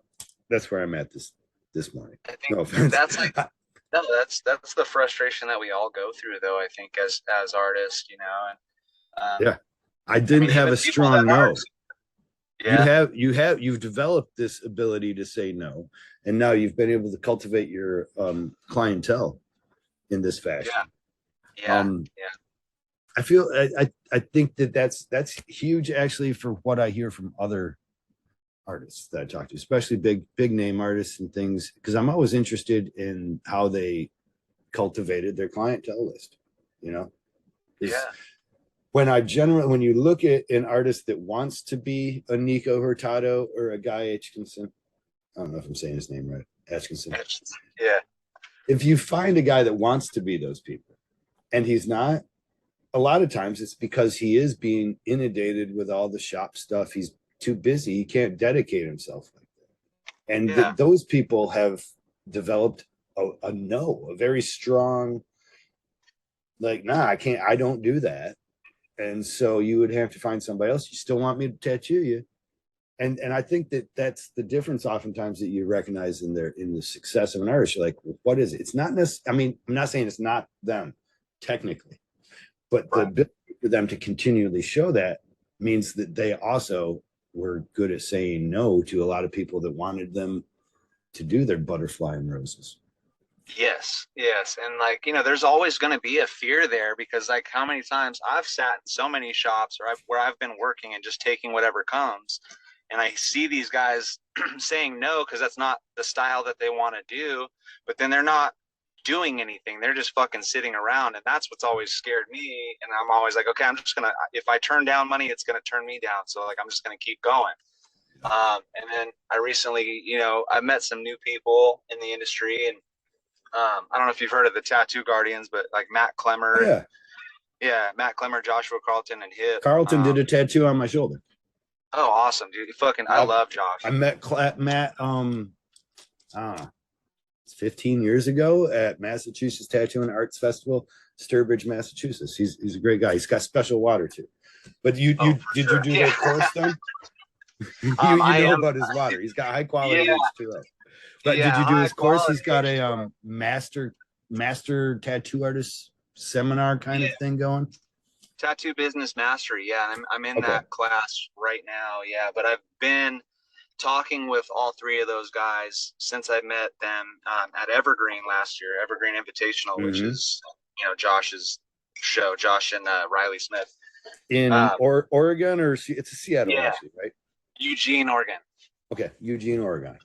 That's where I'm at this morning.
I think
No offense.
that's like no, that's the frustration that we all go through, though. I think as artists, and
Yeah, I
I
didn't
mean,
have
even
a
people
strong
that aren't.
no.
Yeah,
You've developed this ability to say no, and now you've been able to cultivate your clientele in this
yeah,
fashion.
yeah,
Um,
yeah,
I think that's huge actually for what I hear from other artists that I talk to, especially big name artists and things, because I'm always interested in how they cultivated their clientele list. You know, because
yeah.
when you look at an artist that wants to be a Nico Hurtado or a Guy Atkinson, I don't know if I'm saying his name right, Atkinson.
Yeah,
If you find a guy that wants to be those people and he's not, a lot of times it's because he is being inundated with all the shop stuff. He's too busy. He can't dedicate himself like that. And
yeah,
those people have developed a very strong, like, nah, I can't, I don't do that. And so you would have to find somebody else. You still want me to tattoo you? And I think that's the difference oftentimes that you recognize in the success of an artist. You're like, well, what is it? It's not necessarily, I mean, I'm not saying it's not them technically, but the
right.
ability for them to continually show that means that they also were good at saying no to a lot of people that wanted them to do their butterfly and roses.
Yes, yes. And like, there's always going to be a fear there because like how many times I've sat in so many shops where I've been working and just taking whatever comes. And I see these guys saying no because that's not the style that they want to do, but then they're not doing anything. They're just fucking sitting around. And that's what's always scared me. And I'm always like, okay, I'm just going to, if I turn down money, it's going to turn me down. So like, I'm just going to keep going. And then I recently, I met some new people in the industry, and I don't know if you've heard of the Tattoo Guardians, but like Matt
Oh,
Clemmer and
yeah.
yeah, Matt Clemmer, Joshua Carlton, and Hip.
Carlton did a tattoo on my shoulder.
Oh, awesome, dude! I
I,
love Josh.
I met Matt, uh, 15 years ago at Massachusetts Tattoo and Arts Festival, Sturbridge, Massachusetts. He's a great guy. He's got special water too. But
Oh, for
did you
sure.
do
Yeah.
that course then? You
I
know
am.
about his water. He's got high quality
Yeah,
H2O. But did
yeah,
you do
high
his course? He's
quality
got a
H2O.
master tattoo artist seminar kind
Yeah,
of thing going.
tattoo business mastery. Yeah, I'm in
Okay.
that class right now. Yeah, but I've been talking with all three of those guys since I met them at Evergreen last year, Evergreen Invitational, which
Mm-hmm.
is Josh's show, Josh and Riley Smith.
In
Um,
Oregon, or it's a Seattle
yeah,
actually, right?
Eugene, Oregon.
Okay, Eugene, Oregon.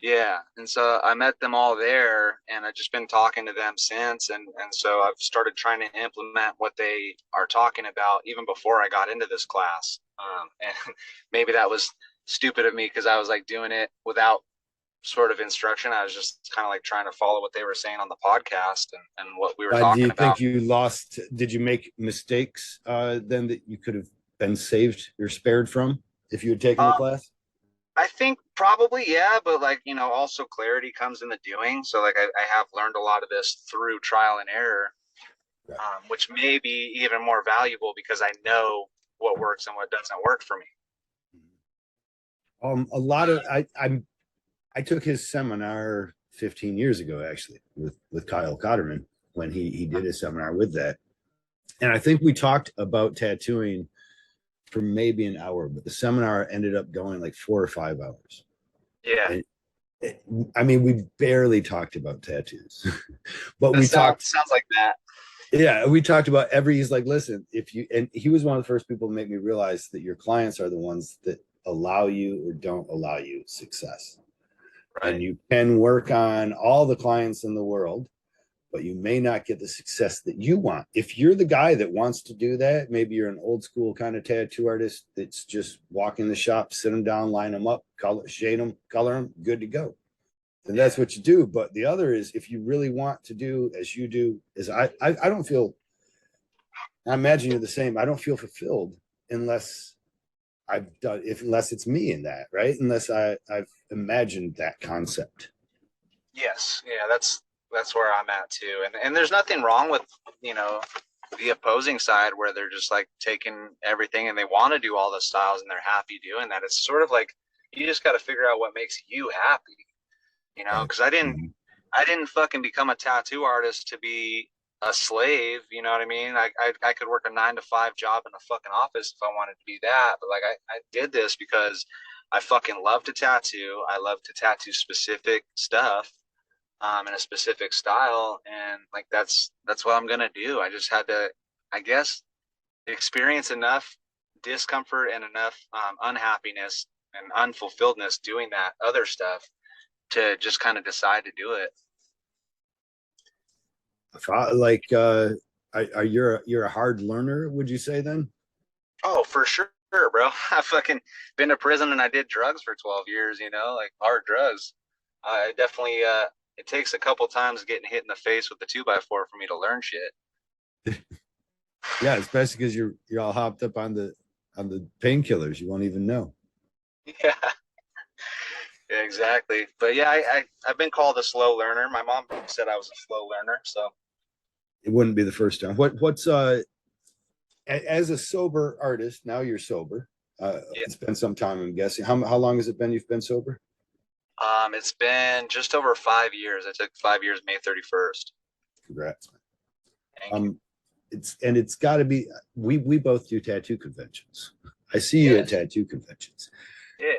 Yeah, and so I met them all there, and I've just been talking to them since, and so I've started trying to implement what they are talking about even before I got into this class. And maybe that was stupid of me because I was like doing it without sort of instruction. I was just kind of like trying to follow what they were saying on the podcast and what we were
Do you
talking about.
think you lost? Did you make mistakes then that you could have been saved or spared from if you had taken the
Um,
class?
I think probably, yeah, but like, also clarity comes in the doing. So like I have learned a lot of this through trial and error,
Right.
which may be even more valuable because I know what works and what doesn't work for me.
A lot of I'm I took his seminar 15 years ago, actually, with Kyle Cotterman when he did his seminar with that. And I think we talked about tattooing for maybe an hour, but the seminar ended up going like 4 or 5 hours.
Yeah.
And I mean, we barely talked about tattoos, but
That
we talked.
sounds like that.
Yeah, we talked about every. He's like, listen, if you, and he was one of the first people to make me realize that your clients are the ones that allow you or don't allow you success. And
Right.
you can work on all the clients in the world, but you may not get the success that you want. If you're the guy that wants to do that, maybe you're an old school kind of tattoo artist that's just walking the shop, sit them down, line them up, color, shade them, color them, good to go. And that's what you do. But the other is, if you really want to do as you do, is I don't feel, I imagine you're the same. I don't feel fulfilled unless I've done, if unless it's me in that, right? Unless I've imagined that concept.
Yes. Yeah, that's where I'm at too. And there's nothing wrong with, you know, the opposing side where they're just like taking everything and they want to do all the styles and they're happy doing that. It's sort of like you just got to figure out what makes you happy, you know,
Right.
because I didn't fucking become a tattoo artist to be a slave. You know what I mean? I could work a 9 to 5 job in a fucking office if I wanted to be that. But like I did this because I fucking love to tattoo. I love to tattoo specific stuff in a specific style. And like that's what I'm gonna do. I just had to, I guess, experience enough discomfort and enough unhappiness and unfulfilledness doing that other stuff to just kind of decide to do it.
If I, like, are you're a hard learner? Would you say then?
Oh, for sure, bro. I fucking been to prison and I did drugs for 12 years, you know, like hard drugs. I definitely, it takes a couple times getting hit in the face with the 2x4 for me to learn shit.
Yeah, especially because you're all hopped up on the painkillers. You won't even know.
Yeah, exactly. But yeah, I've been called a slow learner. My mom said I was a slow learner. So
It wouldn't be the first time. What's as a sober artist, now you're sober.
yeah,
It's been some time, I'm guessing. How long has it been you've been sober?
it's been just over 5 years. I took 5 years, May 31st.
Congrats.
Thank you.
It's got to be. We both do tattoo conventions. I see you at
Yes.
tattoo conventions.
Yeah.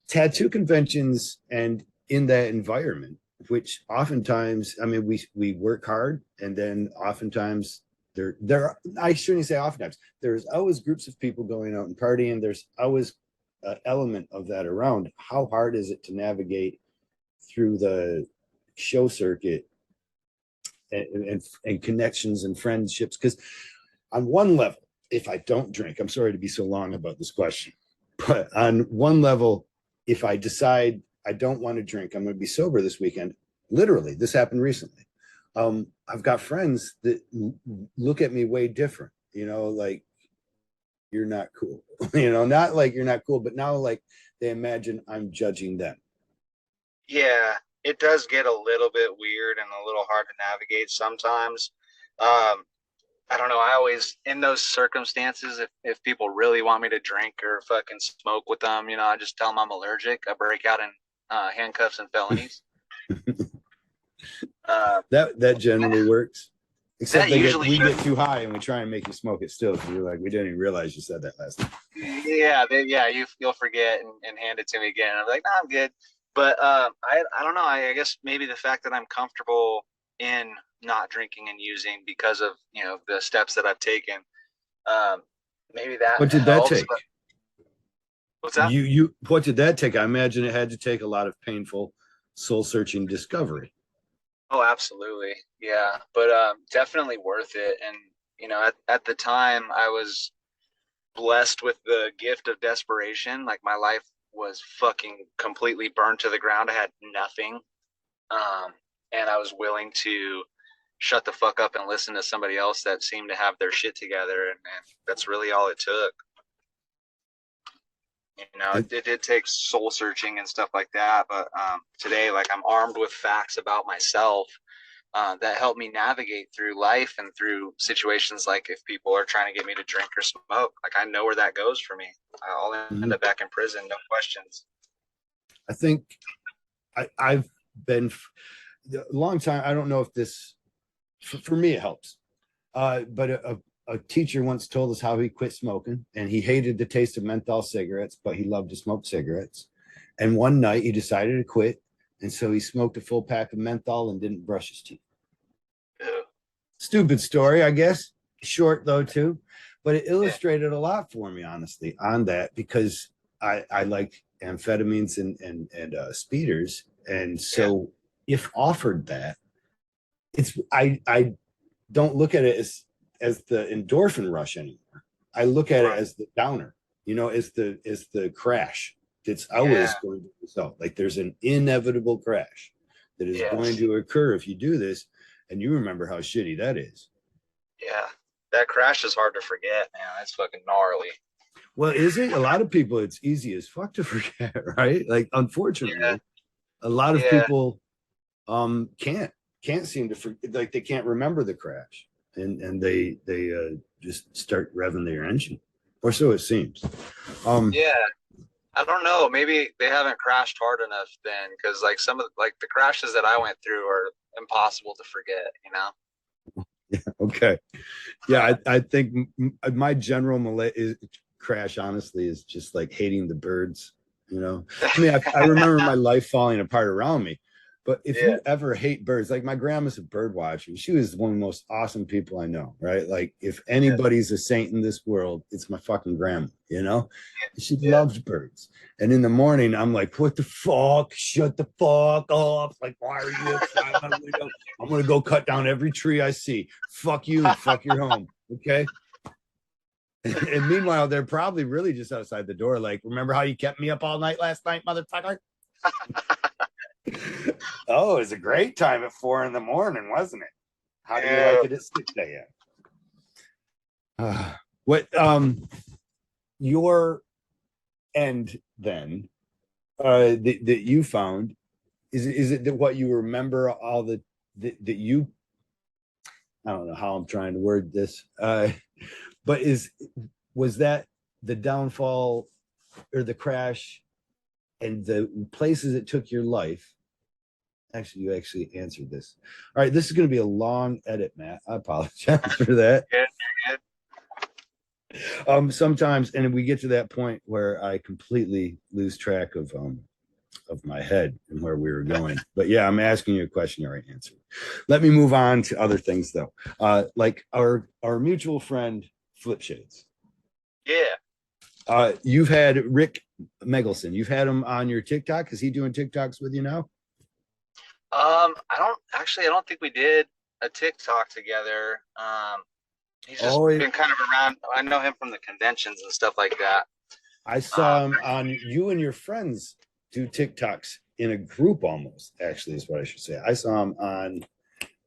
Tattoo conventions, and in that environment, which oftentimes, I mean, we work hard, and then oftentimes there I shouldn't say oftentimes. There's always groups of people going out and partying. There's always an element of that around. How hard is it to navigate through the show circuit and connections and friendships? Because on one level, if I don't drink, I'm sorry to be so long about this question, but on one level, if I decide I don't want to drink, I'm going to be sober this weekend. Literally, this happened recently. I've got friends that look at me way different, you know, like you're not cool, you know, not like you're not cool, but now like they imagine I'm judging them.
Yeah, it does get a little bit weird and a little hard to navigate sometimes. Um, I don't know. I always, in those circumstances, if people really want me to drink or fucking smoke with them, you know, I just tell them I'm allergic. I break out in handcuffs and felonies. Uh,
That generally works. Except
that usually,
we get too high and we try and make you smoke it still. So you're like, we didn't even realize you said that last time.
yeah, yeah, you'll forget and hand it to me again. I'm like, no, I'm good. But I don't know. I guess maybe the fact that I'm comfortable in not drinking and using because of the steps that I've taken. Um, Maybe that
What did that
helps.
take?
But what's that?
You what did that take? I imagine it had to take a lot of painful, soul searching discovery.
Oh, absolutely. Yeah. But definitely worth it. And at the time I was blessed with the gift of desperation. Like my life was fucking completely burned to the ground. I had nothing. Um, and I was willing to shut the fuck up and listen to somebody else that seemed to have their shit together. And that's really all it took.
And
It did take soul searching and stuff like that. But today, like I'm armed with facts about myself that help me navigate through life and through situations like if people are trying to get me to drink or smoke, like I know where that goes for me. I'll end
mhm.
up back in prison, no questions.
I think I've been a long time. I don't know if this, for me, it helps. But a teacher once told us how he quit smoking, and he hated the taste of menthol cigarettes, but he loved to smoke cigarettes. And one night he decided to quit. And so he smoked a full pack of menthol and didn't brush his teeth.
Ew.
Stupid story, I guess. Short though, too. But it
Yeah.
illustrated a lot for me, honestly, on that, because I like amphetamines and speeders. And so if offered that, I don't look at it as the endorphin rush anymore. I look at it
Right.
as the downer, as the crash that's
Yeah.
always going to result. Like there's an inevitable crash that is going
Yes.
to occur if you do this, and you remember how shitty that is.
Yeah. That crash is hard to forget, man. That's fucking gnarly.
Well, is it? A lot of people, it's easy as fuck to forget, right? Like,
Yeah.
unfortunately, a lot of
Yeah.
people can't seem to forget, like they can't remember the crash, and they just start revving their engine, or so it seems.
Yeah. I don't know. Maybe they haven't crashed hard enough then, because like some of like the crashes that I went through are impossible to forget, you know?
Yeah, okay. Yeah, I think my general crash, honestly, is just like hating the birds. I mean, I remember my life falling apart around me, but if
Yeah.
you ever hate birds, like my grandma's a bird watcher, she was one of the most awesome people I know, right? Like if
Yeah.
anybody's a saint in this world, it's my fucking grandma. She
Yeah.
loves birds. And in the morning, I'm like, what the fuck? Shut the fuck up. Like, why are you outside my window? I'm going to go cut down every tree I see. Fuck you and fuck your home. Okay. And meanwhile, they're probably really just outside the door. Like, remember how you kept me up all night last night, motherfucker? Oh, it was a great time at 4 a.m, wasn't it? How do you like
Yeah.
it at 6 a.m.? What your end then that you found is it that what you remember all that you, I don't know how I'm trying to word this, but was that the downfall or the crash and the places it took your life? Actually, you actually answered this. All right, this is going to be a long edit, Matt. I apologize for that.
Good. Good.
Sometimes, and we get to that point where I completely lose track of my head and where we were going. But yeah, I'm asking you a question, you already answered. Let me move on to other things though. Like our mutual friend Flip Shades.
Yeah.
You've had Rick Megelson. You've had him on your TikTok. Is he doing TikToks with you now?
I don't think we did a TikTok together. He's just
Oh,
been kind of around. I know him from the conventions and stuff like that.
I saw him on you and your friends do TikToks in a group almost, actually, is what I should say. I saw him on,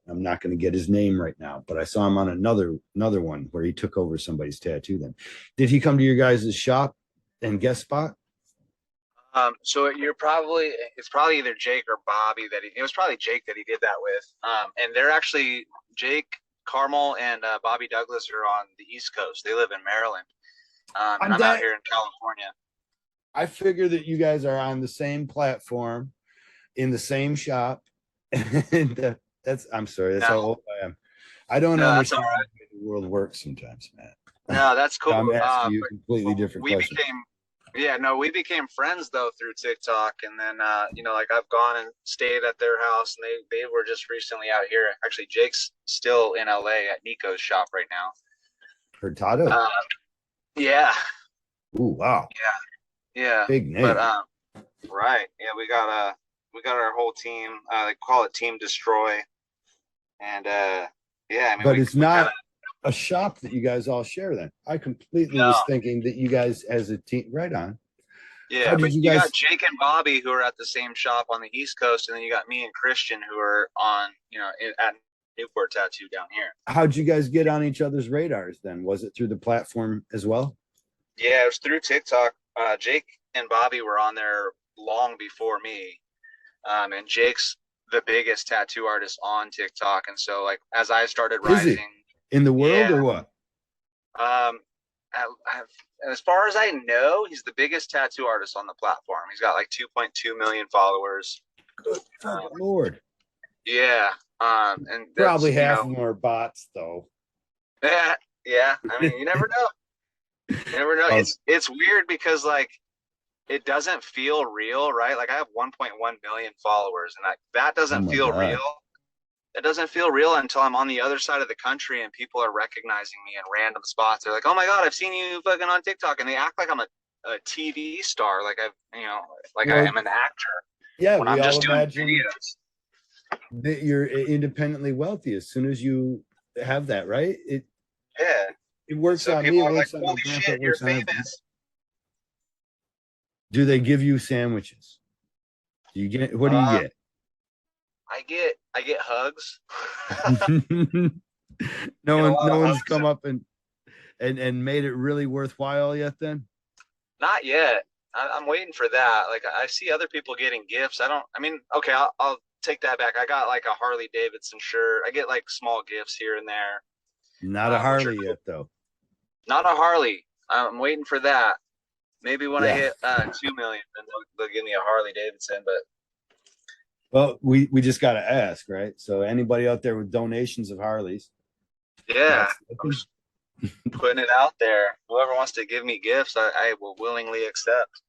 I'm not going to get his name right now, but I saw him on another one where he took over somebody's tattoo then. Did he come to your guys' shop and guest spot?
So it's probably either Jake or Bobby it was probably Jake that he did that with. And they're actually Jake Carmel and Bobby Douglas are on the East Coast. They live in Maryland. And I'm out here in California.
I figure that you guys are on the same platform in the same shop. And I'm sorry, that's how old I am. I don't understand how the world works sometimes, man.
No, that's cool.
I'm asking you a completely different question.
We became friends though through TikTok, and then like I've gone and stayed at their house, and they were just recently out here. Actually, Jake's still in LA at Nico's shop right now.
Hurtado.
Yeah.
Ooh, wow.
Yeah.
Big name.
But right. Yeah, we got our whole team. They call it Team Destroy. And yeah, I mean,
but it's not a shop that you guys all share then. I completely was thinking that you guys as a team, right on.
Yeah, but you got Jake and Bobby who are at the same shop on the East Coast, and then you got me and Christian who are on, at Newport Tattoo down here.
How'd you guys get on each other's radars then? Was it through the platform as well?
Yeah, it was through TikTok. Jake and Bobby were on there long before me. And Jake's the biggest tattoo artist on TikTok. And so like as I started rising. Is
he in the world or what?
As far as I know, he's the biggest tattoo artist on the platform. He's got like 2.2 million followers.
Good fucking Lord.
Yeah. And that's,
Probably half of them are bots, though.
yeah, yeah. I mean, you never know. You never know.
Um,
It's weird because like it doesn't feel real, right? Like I have 1.1 million followers, and that
oh
doesn't
my
feel real.
God.
It doesn't feel real until I'm on the other side of the country and people are recognizing me in random spots. They're like, "Oh my God, I've seen you fucking on TikTok," and they act like I'm a TV star, like like I
Well,
am an actor
yeah,
when
we
I'm
all
just doing
imagine
videos.
that you're independently wealthy as soon as you have that, right?
Yeah.
It
And
works
so
on me.
people
It
are like,
works on my
"Holy
grandpa.
shit,
It
you're
works on everyone.
famous."
Do they give you sandwiches? Do you get what do you
Um,
get?
I get hugs.
No
Get a
one,
lot
no
of
one's
hugs.
come up and made it really worthwhile yet. Then
Not yet. I'm waiting for that. Like I see other people getting gifts. I don't. I mean, okay, I'll take that back. I got like a Harley Davidson shirt. I get like small gifts here and there,
not a
which are
Harley
cool.
yet, though.
Not a Harley. I'm waiting for that. Maybe when I
Yeah.
hit 2 million, then they'll give me a Harley Davidson. But
Well, we just got to ask, right? So anybody out there with donations of Harleys,
yeah,
that's
I'm just putting it out there. Whoever wants to give me gifts, I will willingly accept.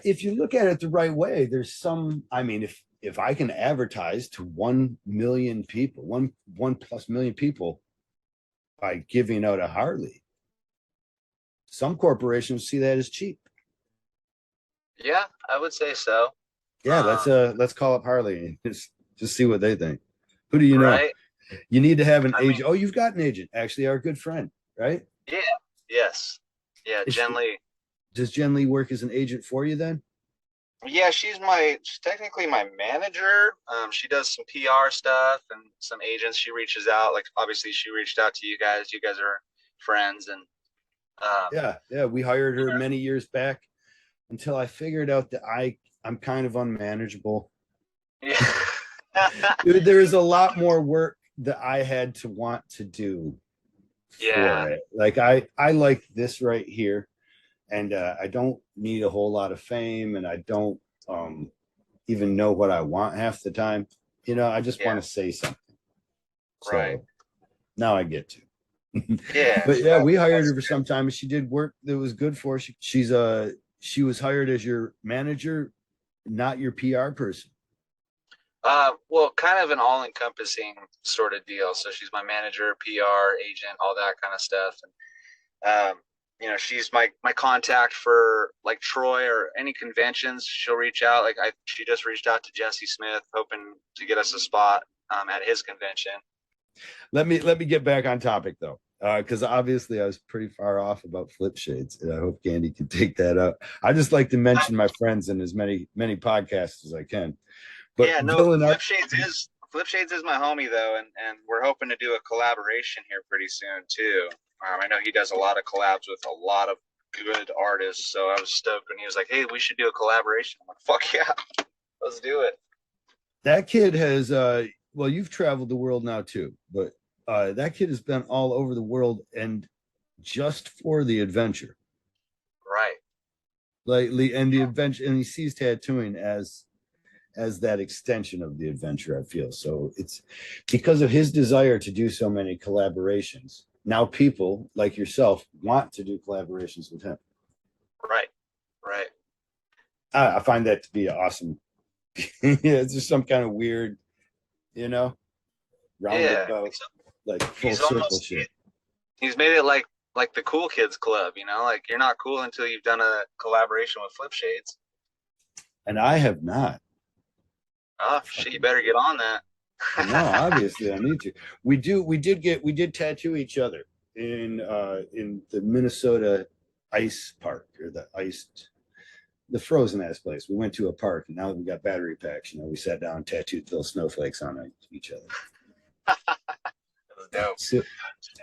if you look at it the right way, there's some. I mean, if I can advertise to 1 million people, one plus million people by giving out a Harley, some corporations see that as cheap.
Yeah, I would say so.
Yeah, let's call up Harley and just see what they think. Who do you know?
Right?
You need to have an
I mean,
agent. Oh, you've got an agent, actually, our good friend, right?
yeah, yes, yeah.
Is
Jen
she,
Lee.
does Jen Lee work as an agent for you then?
Yeah, she's technically my manager. She does some PR stuff and some agents. She reaches out. Like obviously, she reached out to you guys. You guys are friends, and um,
Yeah, yeah. We hired her many years back until I figured out that I'm kind of unmanageable.
yeah,
There is a lot more work that I had to want to do
yeah,
for it. Like I like this right here, and I don't need a whole lot of fame, and I don't um, even know what I want half the time. I just
yeah.
want to say something.
Right.
So now I get to.
Yeah,
But yeah, we hired
that's
her for some time, and she did work that was good for her. She was hired as your manager, not your PR person.
well, kind of an all-encompassing sort of deal. So she's my manager, PR agent, all that kind of stuff, and she's my contact for like Troy or any conventions. She'll reach out. Like she just reached out to Jesse Smith, hoping to get us a spot at his convention.
Let me get back on topic though, because obviously I was pretty far off about flip shades, and I hope Candy can take that up. I just like to mention my friends in as many podcasts as I can. But
Yeah, no,
Dylan,
Flip Shades is my homie though, and we're hoping to do a collaboration here pretty soon too. I know he does a lot of collabs with a lot of good artists, so I was stoked when he was like, "Hey, we should do a collaboration." I'm like, "Fuck yeah, let's do it."
that kid has well, you've traveled the world now too, but that kid has been all over the world and just for the adventure.
Right.
Like and the adventure, and he sees tattooing as that extension of the adventure. I feel so it's because of his desire to do so many collaborations. Now people like yourself want to do collaborations with him.
Right. Right.
I find that to be awesome. Yeah, it's just some kind of weird, you know,
Yeah.
roundabout, like full
He's
circle
almost
shit.
he's made it like the cool kids club, like you're not cool until you've done a collaboration with Flip Shades.
And I have not.
Oh shit, you better get on that.
No, obviously I need to. We did tattoo each other in the Minnesota ice park, or the frozen ass place. We went to a park, and now that we got battery packs, we sat down and tattooed little snowflakes on each other.
That was dope.
So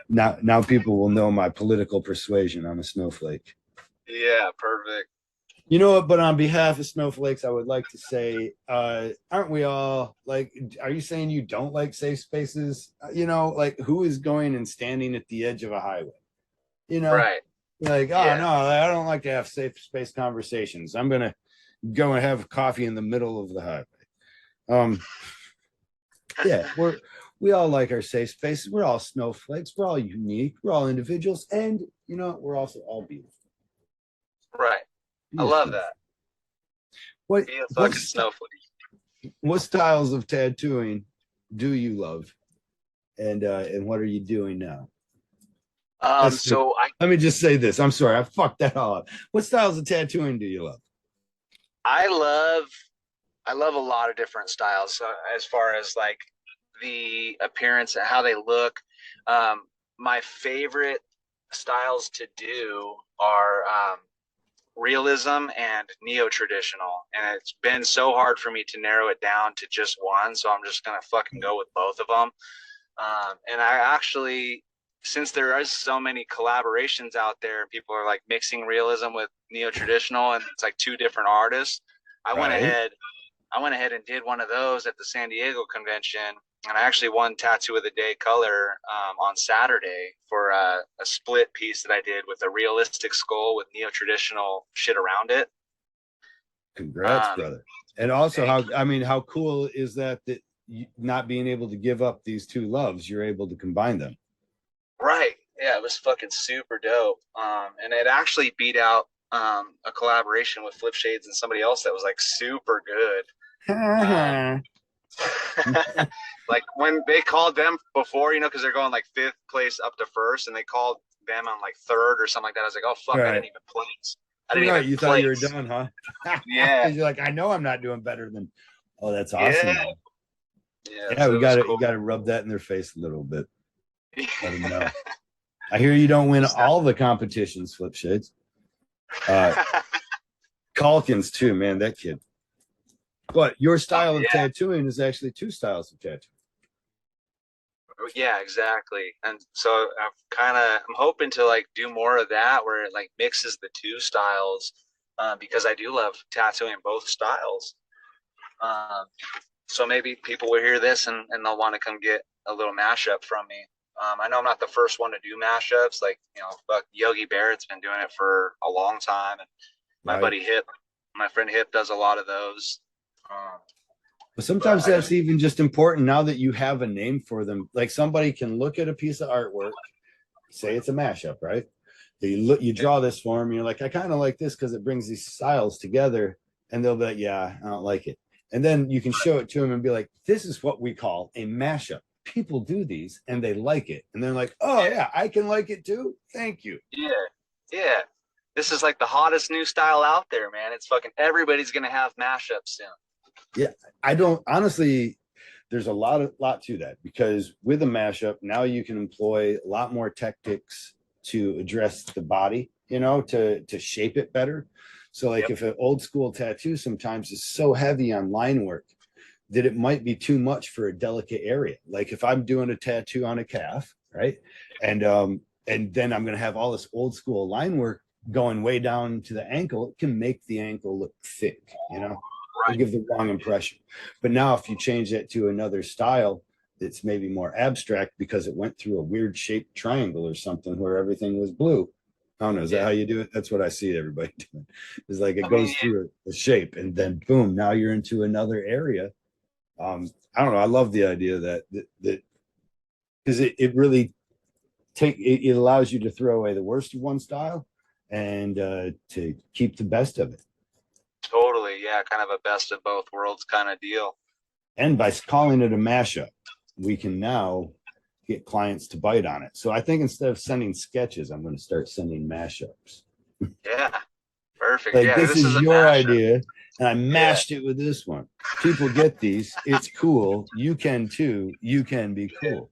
now people will know my political persuasion. I'm a snowflake.
Yeah, perfect.
You know what? But on behalf of snowflakes, I would like to say, aren't we all like? Are you saying you don't like safe spaces? Like who is going and standing at the edge of a highway? You know,
Right.
like, oh
Yeah.
no, I don't like to have safe space conversations. I'm gonna go and have coffee in the middle of the highway. Yeah, we all like our safe spaces. We're all snowflakes. We're all unique. We're all individuals, and you know, we're also all beautiful.
Right.
Be
I
a
love
snowflake.
that.
What
Be a
what
fucking snowflake.
what styles of tattooing do you love, and what are you doing now? That's the,
So
let me just say this. I'm sorry, I fucked that all up. What styles of tattooing do you love?
I love I love a lot of different styles as far as like the appearance and how they look. My favorite styles to do are realism and neo-traditional, and it's been so hard for me to narrow it down to just one, so I'm just gonna fucking go with both of them. And I actually, since there is so many collaborations out there, people are like mixing realism with neo-traditional, and it's like two different artists. I went
Right.
ahead I went ahead and did one of those at the San Diego convention, and I actually won Tattoo of the Day color on Saturday for a split piece that I did with a realistic skull with neo-traditional shit around it.
Congrats, brother. And also,
Thank
how cool is that you, not being able to give up these two loves, you're able to combine them.
Right. Yeah, it was fucking super dope. And it actually beat out a collaboration with Flip Shades and somebody else that was like super good. Like when they called them before, you know, because they're going like fifth place up to first, and they called them on like third or something like that. I was like, oh fuck, I
Right.
didn't even place. I didn't
Right.
even
You thought you were
place.
done, huh?
Yeah,
Because you're like, I know I'm not doing better than. Oh, that's awesome.
yeah,
Man.
yeah.
Yeah,
So
we
it was
got to
cool.
you got to rub that in their face a little bit. Let them know. I hear you don't win all the competitions, Flip Shades. Calkins too, man. That kid. But your
Oh
style of
yeah,
tattooing is actually two styles of tattooing.
yeah, exactly. And so I'm hoping to like do more of that where it like mixes the two styles, because I do love tattooing both styles. Um, so maybe people will hear this and they'll want to come get a little mashup from me. I know I'm not the first one to do mashups. Like, you know, fuck, Yogi Barrett's been doing it for a long time, and my
Right.
buddy Hip, my friend Hip, does a lot of those. Um,
But
but
sometimes
I just
that's even just important now that you have a name for them. Like somebody can look at a piece of artwork, say it's a mashup, right? You draw this for them, and you're like, I kind of like this because it brings these styles together, and they'll be like, yeah, I don't like it. And then you can show it to them and be like, this is what we call a mashup. People do these and they like it. And they're like, oh,
yeah,
yeah, I can like it too. Thank you.
yeah, yeah. This is like the hottest new style out there, man. It's fucking everybody's gonna have mashups soon.
Yeah, I don't honestly. There's a lot to that because with a mashup now you can employ a lot more tactics to address the body, you know, to shape it better. So like
Yep.
if an old school tattoo sometimes is so heavy on line work that it might be too much for a delicate area. Like if I'm doing a tattoo on a calf, right? And then I'm going to have all this old school line work going way down to the ankle, it can make the ankle look thick, you know, or
Right.
give the wrong impression. But now if you change that to another style that's maybe more abstract because it went through a weird shaped triangle or something where everything was blue. I don't know. Is that
Yeah.
how you do it? That's what I see everybody doing. It's like it
I mean,
goes through a shape and then boom, now you're into another area. I don't know. I love the idea that because it really it allows you to throw away the worst of one style and to keep the best of it.
totally. Yeah, kind of a best of both worlds kind of deal.
And by calling it a mashup, we can now get clients to bite on it. So I think instead of sending sketches, I'm going to start sending mashups.
Yeah. Perfect.
Like
Yeah,
this
this is
is
a
your
mashup.
idea, and I
Yeah.
mashed it with this one. People get these. It's cool. You can too. You can be cool.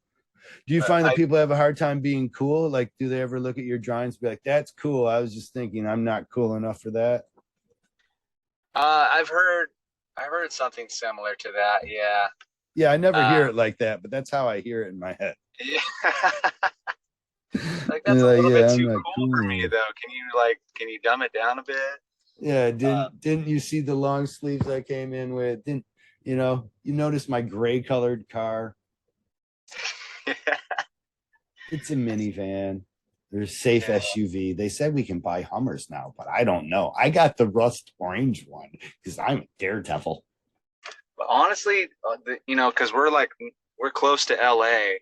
Do you find that
I
people have a hard time being cool? Like, do they ever look at your drawings and be like, that's cool. I was just thinking I'm not cool enough for that.
I've heard something similar to that. Yeah.
Yeah, I never
Uh,
hear it like that, but that's how I hear it in my head.
yeah. Like that's
They're
a
like,
little bit
yeah, I'm
too
not
cool for me
cool.
though. Can you dumb it down a bit?
Yeah,
Uh,
didn't you see the long sleeves I came in with? Didn't you know, you notice my gray colored car?
yeah.
It's a minivan. There's safe
Yeah.
SUV. They said we can buy Hummers now, but I don't know. I got the rust orange one because I'm a daredevil.
But honestly, because we're close to LA,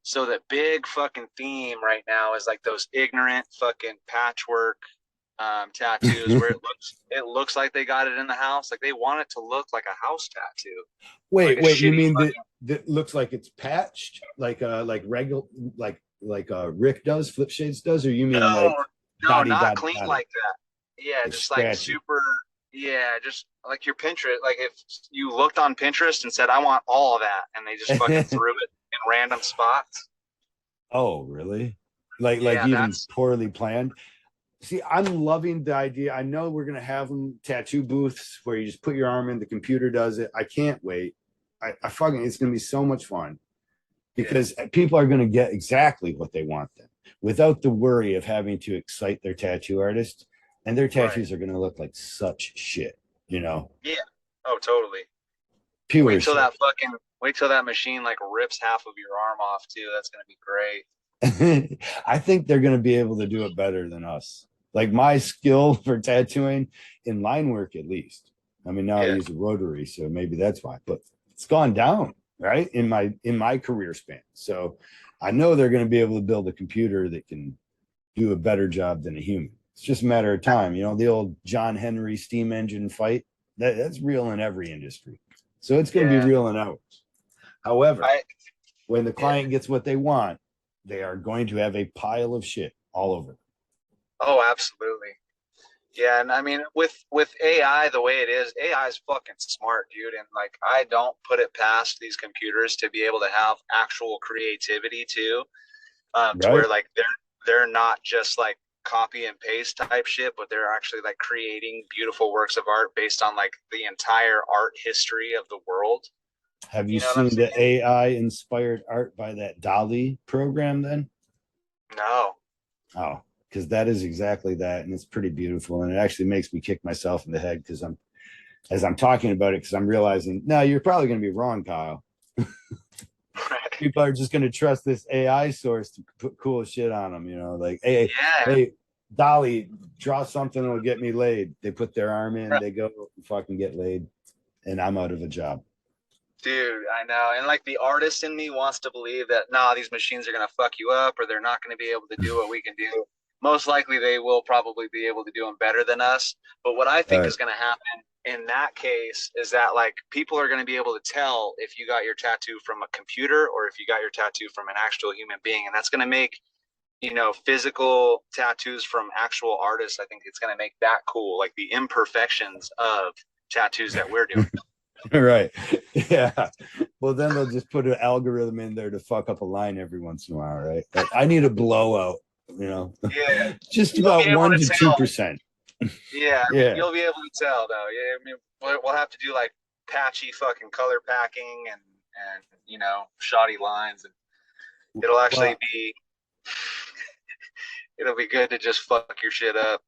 so the big fucking theme right now is like those ignorant fucking patchwork tattoos where it looks like they got it in the house. Like they want it to look like a house tattoo, like
Wait,
a
wait, you
shitty
mean that
fucking.
that looks like it's patched, like regular, Rick does, Flip Shades does, or you mean like
No, no,
dotty
not
dotty
clean
dotty,
like that. Yeah,
like
just like
scratchy?
super. Yeah, just like your Pinterest. Like if you looked on Pinterest and said, "I want all of that," and they just fucking threw it in random spots.
Oh, really? Like
Yeah,
even
that's
poorly planned. See, I'm loving the idea. I know we're gonna have them tattoo booths where you just put your arm in, the computer does it. I can't wait. I fucking, it's gonna be so much fun
yeah,
because people are gonna get exactly what they want then, without the worry of having to excite their tattoo artist, and their
right.
tattoos are gonna look like such shit, you know,
Yeah. Oh, totally.
pure shit.
Wait till that machine like rips half of your arm off too. That's gonna be great.
I think they're gonna be able to do it better than us. Like my skill for tattooing in line work, at least. I mean, now I
Yeah.
use a rotary, so maybe that's why. But it's gone down, right, in my career span. So I know they're going to be able to build a computer that can do a better job than a human. It's just a matter of time. You know, the old John Henry steam engine fight. That's real in every industry. So it's going to be
Yeah.
real in ours. However,
I
when the
yeah.
client gets what they want, they are going to have a pile of shit all over.
Oh, absolutely. Yeah, and I mean with AI the way it is, AI is fucking smart, dude. And like I don't put it past these computers to be able to have actual creativity too. To
Right?
where like they're not just like copy and paste type shit, but they're actually like creating beautiful works of art based on like the entire art history of the world.
Have you
You know what I'm
seen the
saying?
AI inspired art by that Dolly program then?
No.
Oh, because that is exactly that. And it's pretty beautiful. And it actually makes me kick myself in the head because as I'm talking about it, because I'm realizing, no, you're probably going to be wrong, Kyle. People are just going to trust this AI source to put cool shit on them, like, hey,
Yeah.
hey, Dolly, draw something that'll get me laid. They put their arm in, they go fucking get laid, and I'm out of a job.
Dude, I know. And like the artist in me wants to believe that nah, these machines are gonna fuck you up or they're not gonna be able to do what we can do. Most likely they will probably be able to do them better than us. But what I
All
think
right.
is gonna happen in that case is that like people are gonna be able to tell if you got your tattoo from a computer or if you got your tattoo from an actual human being. And that's gonna make, physical tattoos from actual artists. I think it's gonna make that cool, like the imperfections of tattoos that we're doing.
Right. Yeah. Well, then they'll just put an algorithm in there to fuck up a line every once in a while, right? Like, I need a blowout,
Yeah.
just
You'll be
about
able
one
to
to two
tell.
percent.
Yeah, I mean,
Yeah.
you'll be able to tell though. Yeah, I mean, we'll have to do like patchy fucking color packing and shoddy lines, and it'll actually
Well,
be it'll be good to just fuck your shit up.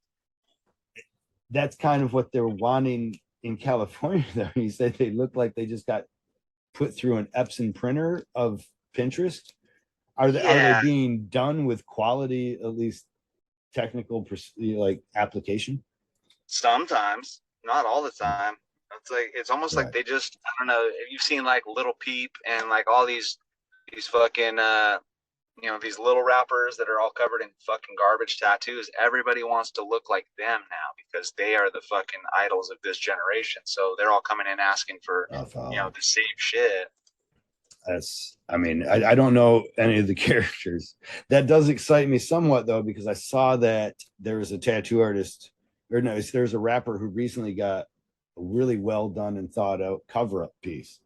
that's kind of what they're wanting in California, though. He said they look like they just got put through an Epson printer of Pinterest. Are they
Yeah,
being done with quality, at least technical, like application?
sometimes, not all the time. It's like it's almost like
Right.
they just I don't know. You've seen like Little Peep and like all these fucking these little rappers that are all covered in fucking garbage tattoos. Everybody wants to look like them now because they are the fucking idols of this generation. So they're all coming in asking for, the same shit.
I mean, I don't know any of the characters. That does excite me somewhat, though, because I saw that there was a tattoo artist, or no, there's a rapper who recently got a really well done and thought out cover up piece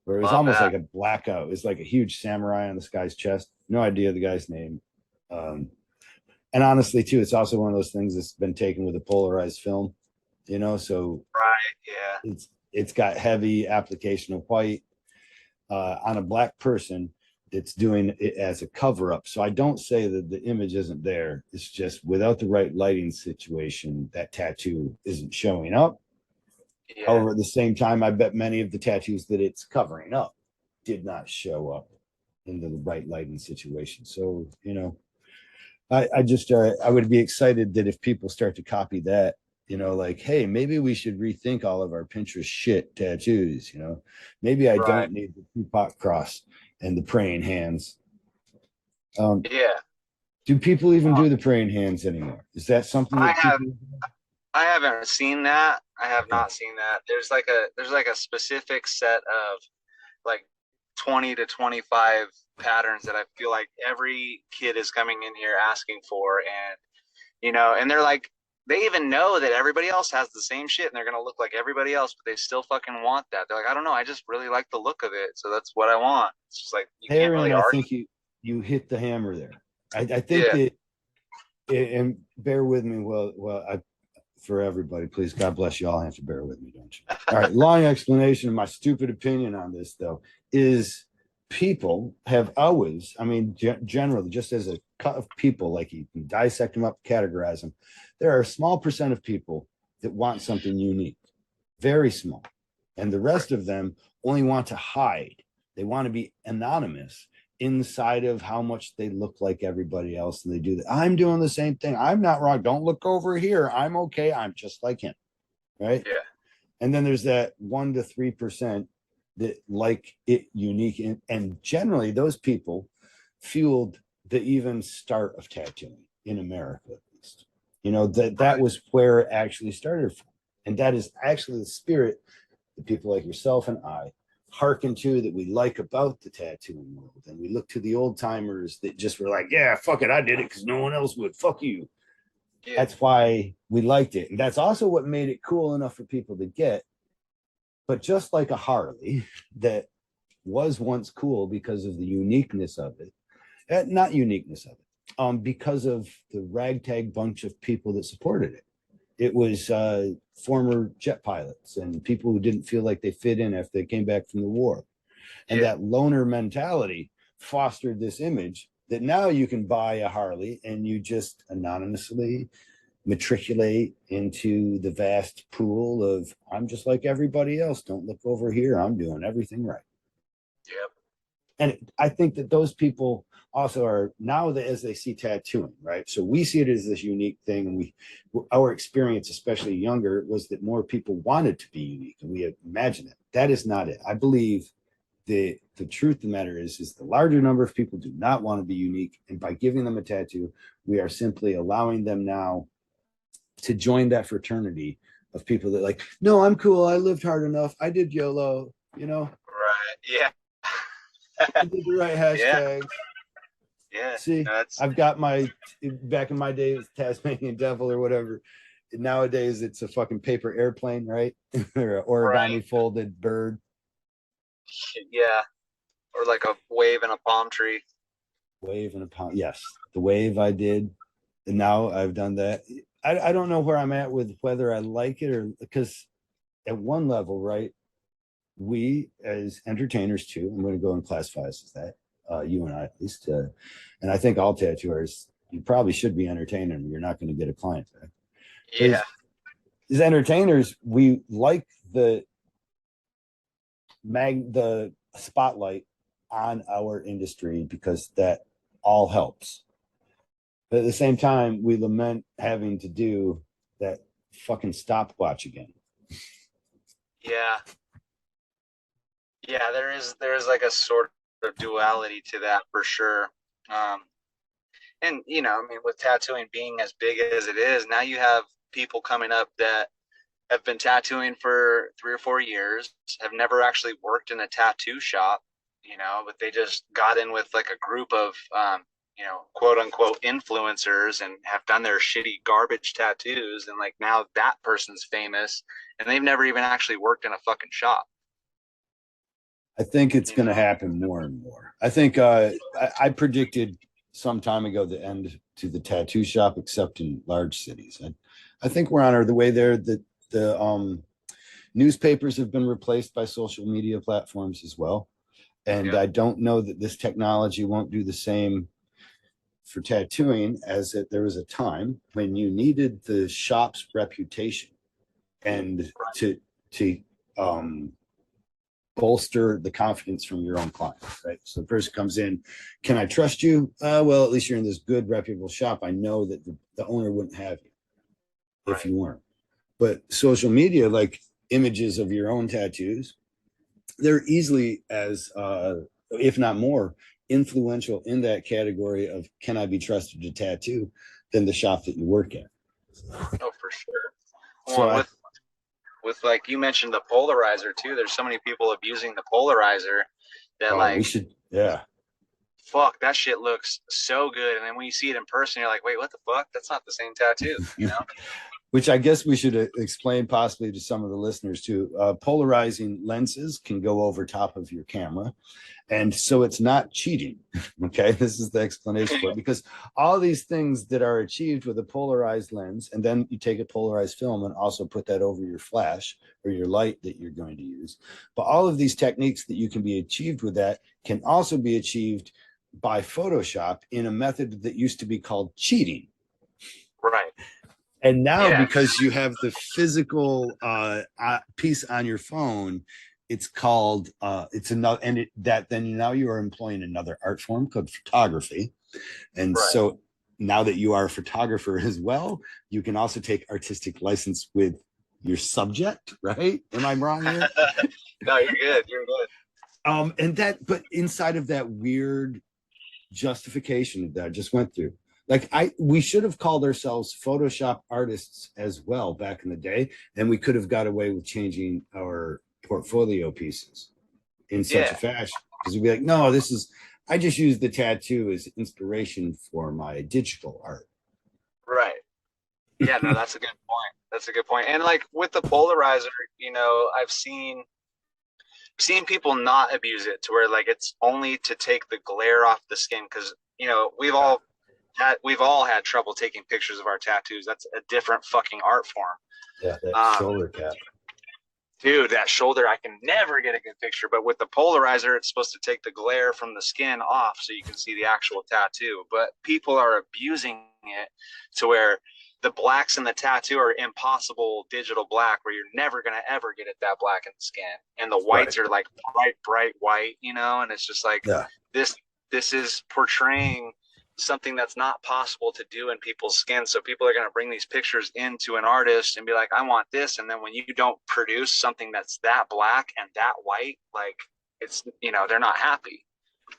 where it was
Love
almost
that.
like a blackout. It's like a huge samurai on this guy's chest. No idea the guy's name. Um, and honestly, too, it's also one of those things that's been taken with a polarized film, so
Right. Yeah.
it's got heavy application of white on a black person. It's doing it as a cover up. So I don't say that the image isn't there. It's just without the right lighting situation, that tattoo isn't showing up.
Yeah.
However, at the same time, I bet many of the tattoos that it's covering up did not show up in the right lighting situation. So, I just I would be excited that if people start to copy that you know, like, hey, maybe we should rethink all of our Pinterest shit tattoos, you know. Maybe I
Right.
don't need the Tupac cross and the praying hands. Um,
Yeah.
do people even
Uh,
do the praying hands anymore? Is that something
I
that
have
people
I haven't seen that. I have
okay.
not seen that. There's like a specific set of like 20 to 25 patterns that I feel like every kid is coming in here asking for, and and they're like, they even know that everybody else has the same shit and they're gonna look like everybody else, but they still fucking want that. They're like, I don't know, I just really like the look of it, so that's what I want. It's just like you can't
Therein,
really
I
argue.
think you hit the hammer there. I think
Yeah.
that, and bear with me. Well, for everybody, please, God bless you all. Have to bear with me, don't you? All right. Long explanation of my stupid opinion on this, though, is people have always, I mean, generally, just as a cut of people, like you can dissect them up, categorize them, there are a small percent of people that want something unique, very small. And the rest of them only want to hide. They want to be anonymous inside of how much they look like everybody else. And they do that. I'm doing the same thing. I'm not wrong. Don't look over here. I'm okay. I'm just like him. Right.
Yeah.
And then there's that 1 to 3% that like it unique. And generally, those people fueled the even start of tattooing in America, at least. You know, that
Right.
was where it actually started from. And that is actually the spirit that people like yourself and I hearken to, that we like about the tattooing world. And we look to the old timers that just were like, yeah, fuck it, I did it because no one else would. Fuck you.
Yeah.
That's why we liked it. And that's also what made it cool enough for people to get. But just like a Harley that was once cool because of the uniqueness of it, not uniqueness of it, because of the ragtag bunch of people that supported it. It was former jet pilots and people who didn't feel like they fit in after they came back from the war. And
Yeah.
that loner mentality fostered this image that now you can buy a Harley and you just anonymously matriculate into the vast pool of, I'm just like everybody else. Don't look over here. I'm doing everything right.
Yep.
And I think that those people also are now that as they see tattooing, right? So we see it as this unique thing. And our experience, especially younger, was that more people wanted to be unique. And we imagined it. That is not it. I believe the truth of the matter is the larger number of people do not want to be unique. And by giving them a tattoo, we are simply allowing them now to join that fraternity of people that like, no, I'm cool. I lived hard enough. I did YOLO, you know,
Right. Yeah.
I did the right
Yeah.
hashtags.
Yeah.
See,
That's
I've got my, back in my days, Tasmanian devil or whatever. Nowadays, it's a fucking paper airplane, right? Or an
right.
origami folded bird.
Yeah. Or like a wave in a palm tree.
Wave and a pound. Yes, the wave I did. And now I've done that. I don't know where I'm at with whether I like it, or because at one level, right, we as entertainers too, I'm going to go and classify us as that, you and I at least, and I think all tattooers, you probably should be entertaining them. You're not going to get a client back. But
Yeah.
as entertainers, we like the spotlight on our industry because that all helps. But at the same time, we lament having to do that fucking stopwatch again.
Yeah. Yeah, there's like a sort of duality to that for sure. Um, and I mean, with tattooing being as big as it is, now you have people coming up that have been tattooing for 3 or 4 years, have never actually worked in a tattoo shop, but they just got in with like a group of, quote unquote influencers and have done their shitty garbage tattoos. And like now that person's famous and they've never even actually worked in a fucking shop,
I think it's
you
going to
know?
happen more and more. I think I predicted some time ago the end to the tattoo shop, except in large cities. I think we're on the way there. The newspapers have been replaced by social media platforms as well. And
Yeah.
I don't know that this technology won't do the same for tattooing, as there was a time when you needed the shop's reputation and to um, bolster the confidence from your own clients, right? So the person comes in, can I trust you? Well, at least you're in this good, reputable shop. I know that the owner wouldn't have you if
Right.
you weren't. But social media, like images of your own tattoos, they're easily as, if not more, influential in that category of can I be trusted to tattoo than the shop that you work at.
Oh, for sure.
So
Well, with like you mentioned the polarizer too. There's so many people abusing the polarizer that
we
like
should, yeah.
fuck, that shit looks so good. And then when you see it in person, you're like, wait, what the fuck? That's not the same tattoo, you know?
Which I guess we should explain possibly to some of the listeners too. Polarizing lenses can go over top of your camera. And so it's not cheating. Okay. This is the explanation for it, because all these things that are achieved with a polarized lens, and then you take a polarized film and also put that over your flash or your light that you're going to use. But all of these techniques that you can be achieved with that can also be achieved by Photoshop in a method that used to be called cheating.
Right.
And now,
Yeah.
because you have the physical piece on your phone, it's called it's another, and that then now you are employing another art form called photography. And
Right.
so now that you are a photographer as well, you can also take artistic license with your subject, right? Am I wrong here?
No, you're good. You're good.
And that, but inside of that weird justification that I just went through, like we should have called ourselves Photoshop artists as well back in the day, and we could have got away with changing our portfolio pieces in such a fashion, because we'd be like, no, this is, I just use the tattoo as inspiration for my digital art.
Right. Yeah, no, that's a good point. That's a good point. And like with the polarizer, you know, I've seen people not abuse it to where like it's only to take the glare off the skin, because you know we've all had trouble taking pictures of our tattoos. That's a different fucking art form.
Yeah, that shoulder cap.
Dude, that shoulder, I can never get a good picture. But with the polarizer, it's supposed to take the glare from the skin off so you can see the actual tattoo. But people are abusing it to where the blacks in the tattoo are impossible digital black, where you're never going to ever get it that black in the skin. And the whites are like bright white, you know? And it's just like, this is portraying something that's not possible to do in people's skin. So people are going to bring these pictures into an artist and be like, I want this. And then when you don't produce something that's that black and that white, like it's, you know, they're not happy.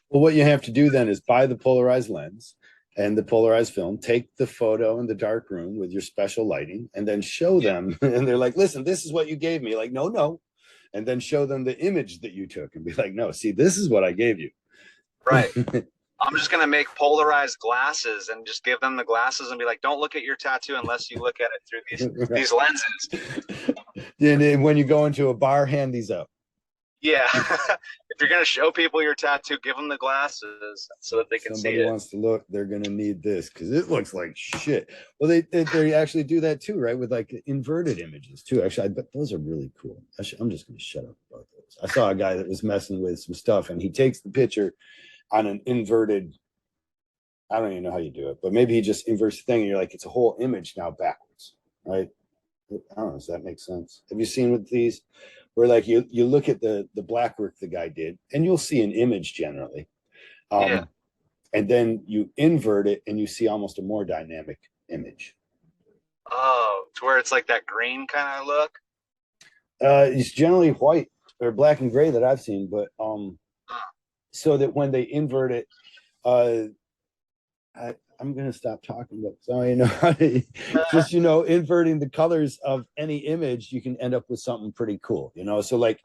Well, what you have to do then is buy the polarized lens and the polarized film, take the photo in the dark room with your special lighting, and then show them. And they're like, listen, this is what you gave me. Like, no. And then show them the image that you took and be like, no, see, this is what I gave you.
Right. I'm just going to make polarized glasses and just give them the glasses and be like, don't look at your tattoo unless you look at it through these lenses.
And when you go into a bar, hand these out.
Yeah. If you're going to show people your tattoo, give them the glasses so that they can see it.
Somebody wants to look, they're going to need this because it looks like shit. Well, they actually do that too, right? With like inverted images too. Actually, I bet those are really cool. I'm just going to shut up about those. I saw a guy that was messing with some stuff, and he takes the picture on an inverted, I don't even know how you do it, but maybe he just inverts the thing and you're like, it's a whole image now backwards, right? I don't know, does that make sense? Have you seen with these where like you look at the black work the guy did and you'll see an image generally, and then you invert it and you see almost a more dynamic image.
Oh, to where it's like that green kind of look?
It's generally white or black and gray that I've seen, but so that when they invert it, I'm going to stop talking about, so you know, just, you know, inverting the colors of any image, you can end up with something pretty cool, you know? So like,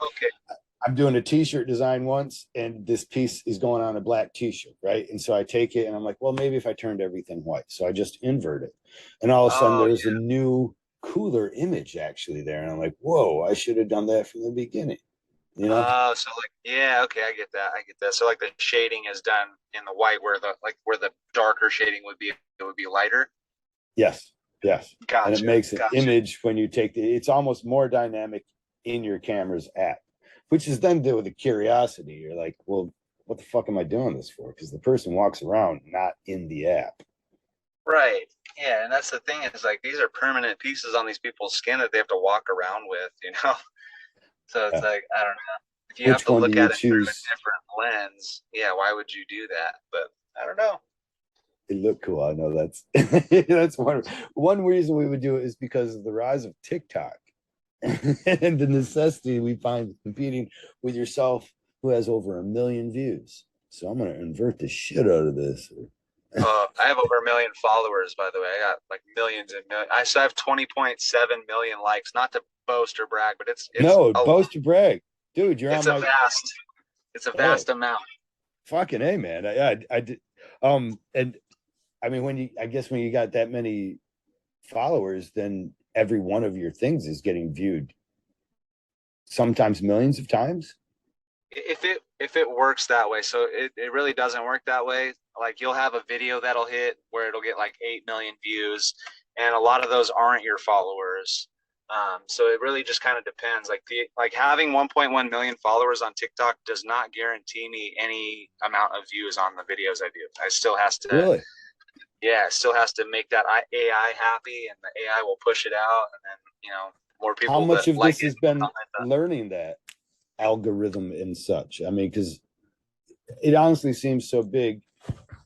I'm doing a t-shirt design once, and this piece is going on a black t-shirt, right? And so I take it and I'm like, well, maybe if I turned everything white. So I just invert it. And all of a sudden there's a new, cooler image actually there. And I'm like, whoa, I should have done that from the beginning. You know?
So like, yeah, okay, I get that. So like the shading is done in the white, where the darker shading would be, it would be lighter.
Yes.
Gotcha.
And it makes an image when you take it's almost more dynamic in your camera's app, which is then with the curiosity. You're like, well, what the fuck am I doing this for? Because the person walks around not in the app.
Right. Yeah, and that's the thing, is like these are permanent pieces on these people's skin that they have to walk around with, you know. So it's like, I don't know. If you have to look at it through a different lens, yeah, why would you do that? But I don't know.
It looked cool. I know that's that's one reason we would do it is because of the rise of TikTok and the necessity we find competing with yourself, who has over 1 million views. So I'm gonna invert the shit out of this.
I have over 1 million followers, by the way. I got like millions and millions. I still have 20.7 million likes. Not to boast or brag, but it's
No,
a
boast to brag, dude. You're on
it's a
my
vast it's a
oh
vast amount.
fucking a man. I did and I mean when you I guess when you got that many followers, then every one of your things is getting viewed sometimes millions of times.
If it works that way, so it really doesn't work that way. Like you'll have a video that'll hit where it'll get like 8 million views, and a lot of those aren't your followers. So it really just kind of depends. Like having 1.1 million followers on TikTok does not guarantee me any amount of views on the videos I do. I still has to,
Really?
yeah, it still has to make that AI happy, and the AI will push it out, and then more
How
people
much
that
of
like
this
it
has been
comment on.
learning that algorithm and such? I mean, because it honestly seems so big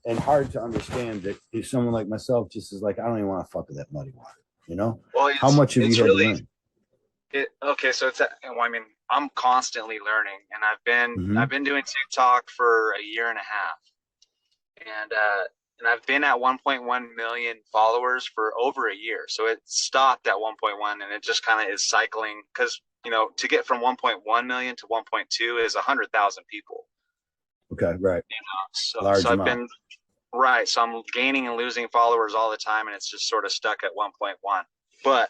and hard to understand that if someone like myself just is like, I don't even want to fuck with that muddy water, you know?
Well,
How much have you
it's
had to
really
learn?
okay. So well, I mean, I'm constantly learning, and I've
Mm-hmm.
been doing TikTok for a year and a half, and I've been at 1.1 million followers for over a year. So it stopped at 1.1, and it just kind of is cycling because to get from 1.1 million to 1.2 is 100,000 people.
Okay, right.
So
Large
I've
amount.
been right. So I'm gaining and losing followers all the time, and it's just sort of stuck at 1.1. But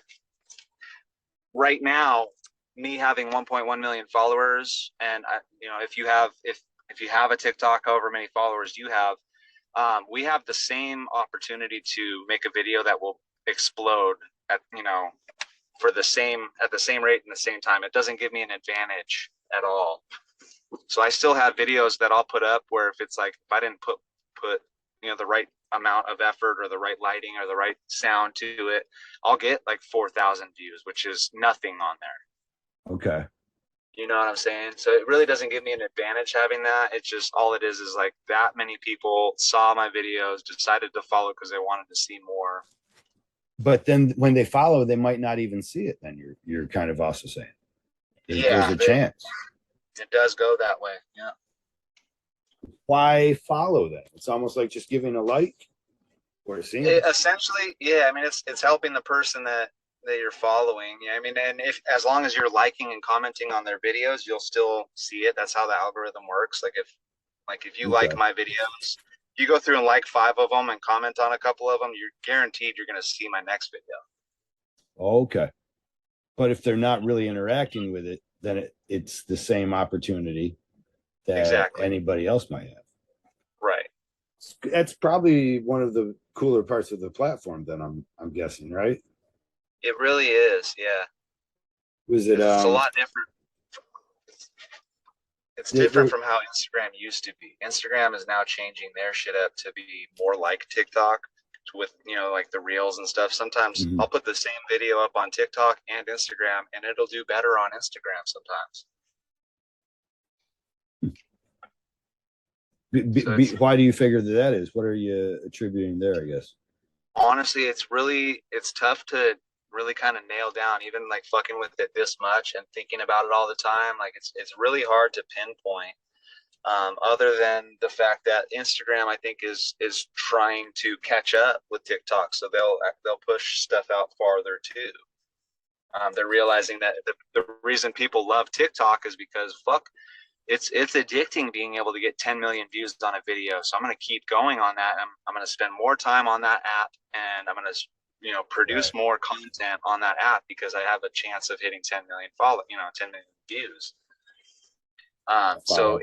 right now, me having 1.1 million followers, and if you have a TikTok, however many followers you have, we have the same opportunity to make a video that will explode at for the same rate and the same time. It doesn't give me an advantage at all. So I still have videos that I'll put up where if I didn't put the right amount of effort or the right lighting or the right sound to it, I'll get like 4,000 views, which is nothing on there.
Okay.
You know what I'm saying? So it really doesn't give me an advantage having that. It's just all it is like that many people saw my videos, decided to follow because they wanted to see more.
But then when they follow, they might not even see it. Then you're kind of also saying there's
Yeah,
a chance.
it does go that way. Yeah.
Why follow them? It's almost like just giving a like or seeing.
Essentially, yeah. I mean, it's helping the person that you're following. Yeah, I mean, and if as long as you're liking and commenting on their videos, you'll still see it. That's how the algorithm works. Like if you like
Okay.
my videos, you go through and like 5 of them and comment on a couple of them, you're guaranteed you're going to see my next video.
Okay. But if they're not really interacting with it, then it's the same opportunity that
Exactly.
anybody else might have.
Right.
That's probably one of the cooler parts of the platform. Then I'm guessing, right?
It really is. Yeah.
Was it
Because it's a lot different. It's different
there?
from how Instagram used to be. Instagram is now changing their shit up to be more like TikTok with like the reels and stuff. Sometimes
Mhm.
I'll put the same video up on TikTok and Instagram, and it'll do better on Instagram sometimes. So
Why do you figure that is? What are you attributing there? I guess.
honestly, it's tough to really kind of nail down, even like fucking with it this much and thinking about it all the time. Like it's really hard to pinpoint. Other than the fact that Instagram, I think, is trying to catch up with TikTok, so they'll push stuff out farther too. They're realizing that the reason people love TikTok is because it's addicting being able to get 10 million views on a video. So I'm going to keep going on that. I'm going to spend more time on that app, and I'm going to
Right.
produce more content on that app because I have a chance of hitting 10 million 10 million views.
I
So
follow.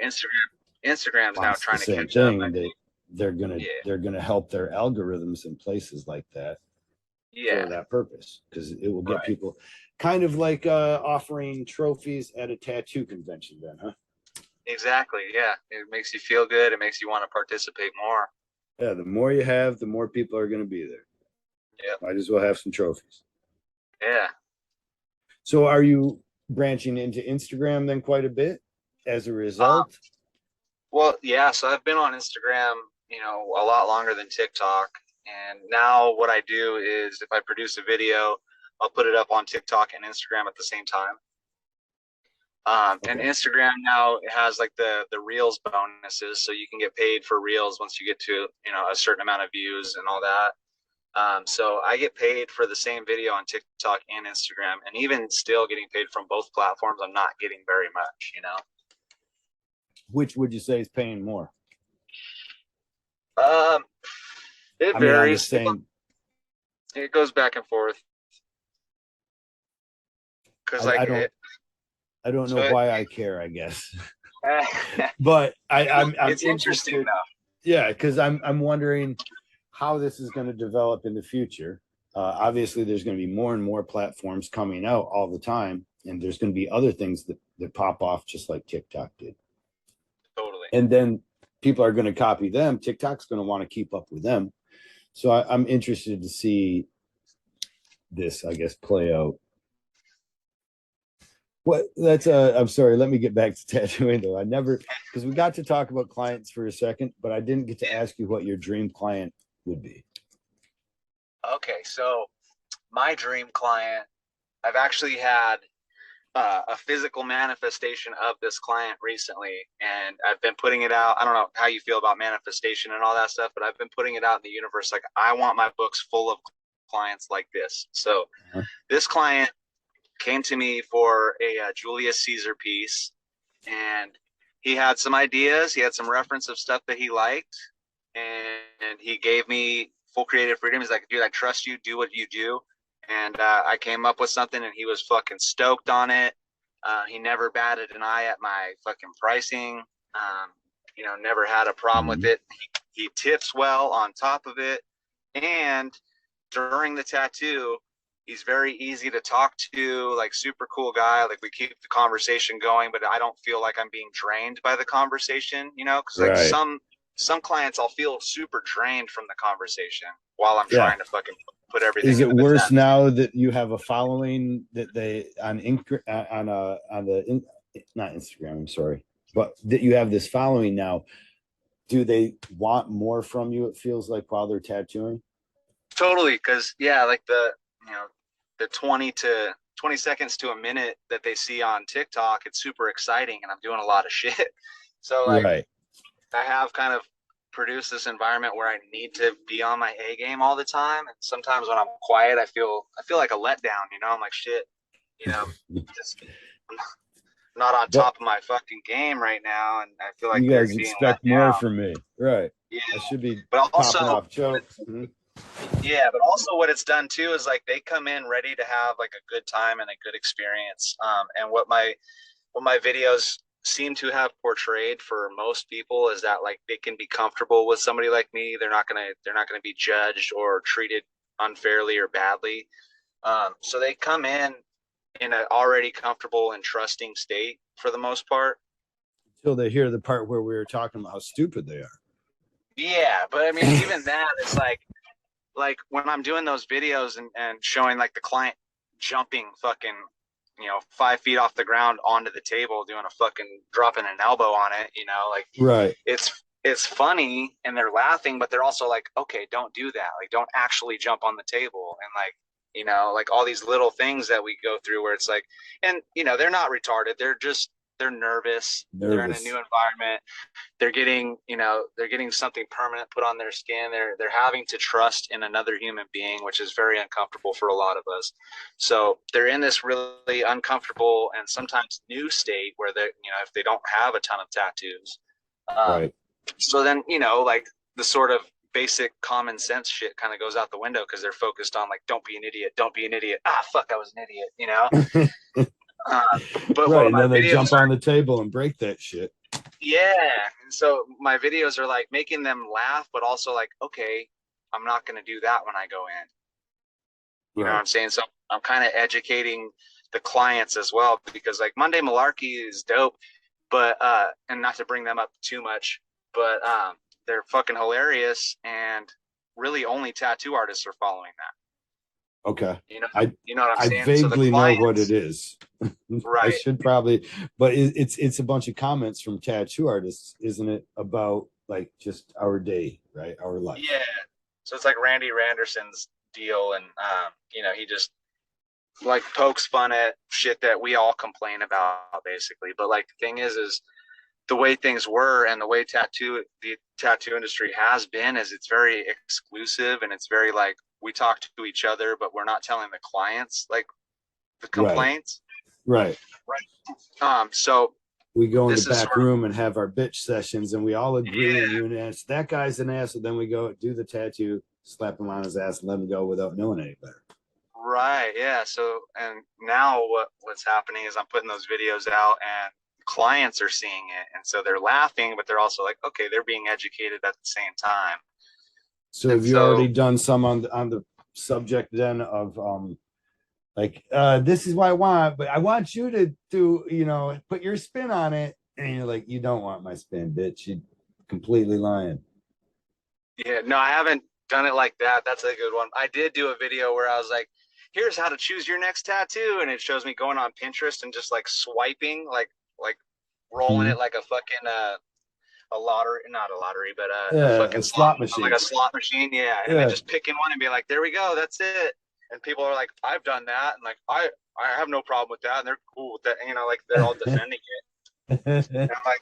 Instagram's now
Wants the
trying to
same
catch up. I
thing.
think.
They're gonna
Yeah,
they're gonna help their algorithms in places like that
yeah,
for that purpose because it will get
right.
people kind of like offering trophies at a tattoo convention. Then, huh?
Exactly. Yeah, it makes you feel good. It makes you want to participate more.
Yeah. The more you have, the more people are going to be there.
Yep.
Might as well have some trophies.
Yeah.
So, are you branching into Instagram then quite a bit as a
Um,
result?
well, yeah. So I've been on Instagram a lot longer than TikTok. And now what I do is if I produce a video, I'll put it up on TikTok and Instagram at the same time. And
Okay.
Instagram now has like the Reels bonuses, so you can get paid for Reels once you get to a certain amount of views and all that. So I get paid for the same video on TikTok and Instagram, and even still getting paid from both platforms, I'm not getting very much.
Which would you say is paying more?
Um, it
I mean, on the
varies.
same.
It goes back and forth because
I
like
don't.
it.
I don't know
So
why I care. I guess, but I'm
it's interesting
interested.
though.
Yeah, because I'm wondering how this is going to develop in the future. Obviously, there's going to be more and more platforms coming out all the time, and there's going to be other things that pop off just like TikTok did.
Totally.
And then people are going to copy them. TikTok's going to want to keep up with them. So I'm interested to see this, I guess, play out. What that's I'm sorry, let me get back to tattooing though. I never because we got to talk about clients for a second, but I didn't get to ask you what your dream client would be.
Okay, so my dream client, I've actually had a physical manifestation of this client recently, and I've been putting it out. I don't know how you feel about manifestation and all that stuff, but I've been putting it out in the universe. Like, I want my books full of clients like this. So
Uh-huh.
this client came to me for a Julius Caesar piece, and he had some ideas. He had some reference of stuff that he liked, and he gave me full creative freedom. He's like, dude, I trust you. Do what you do. And I came up with something, and he was fucking stoked on it. He never batted an eye at my fucking pricing. Never had a problem with
Mhm.
it. He tips well on top of it. And during the tattoo, he's very easy to talk to, like super cool guy. Like we keep the conversation going, but I don't feel like I'm being drained by the conversation, because like
Right.
some clients I'll feel super drained from the conversation while I'm
Yeah.
trying to fucking put everything
Is it
into the
worse
tattoo.
now that you have a following that they on not Instagram, I'm sorry, but that you have this following now? Do they want more from you? It feels like while they're tattooing.
Totally, because yeah, like the 20 seconds to a minute that they see on TikTok, it's super exciting, and I'm doing a lot of shit. So like
Right.
I have kind of produced this environment where I need to be on my A game all the time, and sometimes when I'm quiet, I feel like a letdown. I'm like shit. Just I'm not on
But
top of my fucking game right now, and I feel like
you
they're
guys
being let
expect more
down.
from me, right?
Yeah,
I should be
but
popping
also
off jokes. Mhm.
Yeah, but also what it's done too is like they come in ready to have like a good time and a good experience. And what my videos seem to have portrayed for most people is that like they can be comfortable with somebody like me. They're not gonna be judged or treated unfairly or badly. So they come in an already comfortable and trusting state for the most part.
Until they hear the part where we were talking about how stupid they
Yeah, but I mean,
are.
even that, it's like when I'm doing those videos and showing like the client jumping fucking 5 feet off the ground onto the table doing a fucking dropping an elbow on it, like
Right.
it's funny and they're laughing, but they're also like, okay, don't do that, like don't actually jump on the table, and like like all these little things that we go through where it's like, and they're not retarded, they're nervous, they're in a new
Nervous.
environment, they're getting something permanent put on their skin, they're having to trust in another human being, which is very uncomfortable for a lot of us. So they're in this really uncomfortable and sometimes new state where they if they don't have a ton of tattoos,
Right.
so then like the sort of basic common sense shit kind of goes out the window because they're focused on like, don't be an idiot, don't be an idiot, fuck, I was an idiot. uh, but
Right.
what
And
my
then they
videos
jump on the table and break that shit.
Yeah. And so my videos are like making them laugh, but also like, okay, I'm not going to do that when I go in. You know what
Right.
I'm saying? So I'm kind of educating the clients as well, because like Monday Malarkey is dope, but and not to bring them up too much, but they're fucking hilarious, and really only tattoo artists are following that.
Okay.
You know,
I
you know what I'm
I
saying? So the
vaguely know what it
clients,
is. I
right?
should probably, but it's a bunch of comments from tattoo artists, isn't it? About like just our day, right? Our life.
Yeah. So it's like Randy Randerson's deal, and you know, he just like pokes fun at shit that we all complain about, basically. But like the thing is the way things were and the way the tattoo industry has been is it's very exclusive, and it's very like we talk to each other, but we're not telling the clients like the
Right.
complaints.
Right.
Right. So
We go in the
this is
back
sort of,
room and have our bitch sessions, and we all agree and
yeah,
unanimous. That guy's an ass. So then we go do the tattoo, slap him on his ass, and let him go without knowing any better.
right, yeah. So and now what's happening is I'm putting those videos out, and clients are seeing it, and so they're laughing, but they're also like, okay, they're being educated at the same time.
So
And
have you
so
already done some on the subject then of like this is what I want, but I want you to put your spin on it, and you're like, you don't want my spin, bitch. You completely lying.
yeah, no, I haven't done it like that. That's a good one. I did do a video where I was like, here's how to choose your next tattoo, and it shows me going on Pinterest and just like swiping, like rolling
Hmm.
it like a fucking a lottery, not a lottery, but a
Yeah,
fucking
a
slot,
slot
like
machine.
a slot machine, yeah. And then
Yeah.
just picking one and be like, there we go, that's it. And people are like, I've done that, and like I have no problem with that, and they're cool with that, you know, like they're all defending it. And I'm like,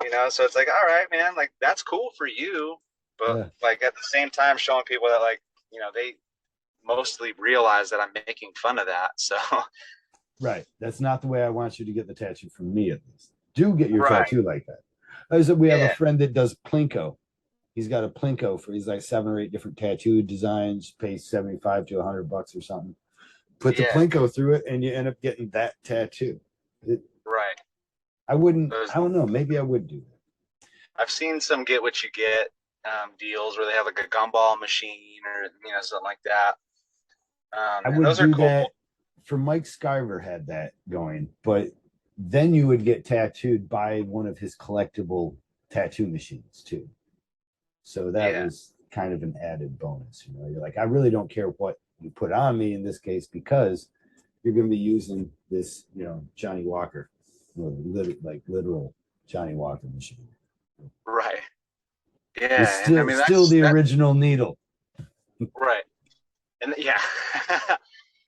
you know, so it's like, all right, man, like that's cool for you, but
Yeah.
like at the same time, showing people that like, you know, they mostly realize that I'm making fun of that. So
Right. That's not the way I want you to get the tattoo from me, at least. Do get your
right,
tattoo like that. I said we have a
yeah,
friend that does Plinko. He's got a Plinko for he's like 7 or 8 different tattoo designs, pays 75 to $100 or something. Put the
yeah,
Plinko through it, and you end up getting that tattoo. It,
right.
I wouldn't.
Those,
I don't know. Maybe I would do that.
I've seen some get what you get deals where they have like a gumball machine or you know something like that,
I
and
would
those are
do
cool.
that for Mike Skyver had that going, but then you would get tattooed by one of his collectible tattoo machines too. So that
Yeah,
was kind of an added bonus. You're like, I really don't care what you put on me in this case because you're going to be using this, Johnny Walker, like literal Johnny Walker machine.
right.
It's
Yeah, and I
still
mean
still
that's
the
that
original needle.
right, and yeah,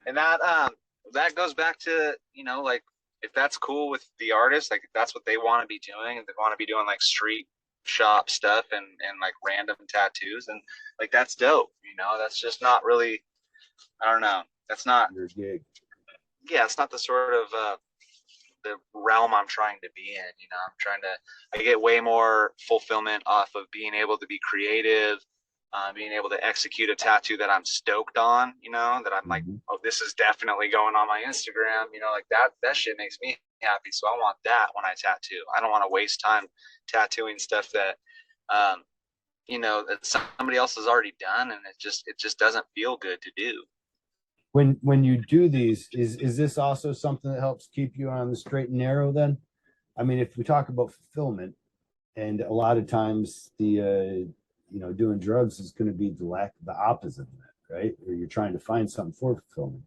and that goes back to you know like if that's cool with the artist, like if that's what they want to be doing, and they want to be doing like street shop stuff and like random tattoos, and like that's dope. You know, that's just not really. I don't know. That's not.
Your gig.
Yeah, it's not the sort of the realm I'm trying to be in. You know, I get way more fulfillment off of being able to be creative, being able to execute a tattoo that I'm stoked on, you know, that I'm like,
Mhm.
oh, this is definitely going on my Instagram, you know, like that shit makes me happy. So I want that when I tattoo. I don't want to waste time tattooing stuff that, um, you know, that somebody else has already done. And it just doesn't feel good to do.
When you do these, is this also something that helps keep you on the straight and narrow then? I mean, if we talk about fulfillment, and a lot of times the doing drugs is going to be the opposite of that, right? Or you're trying to find something for fulfillment.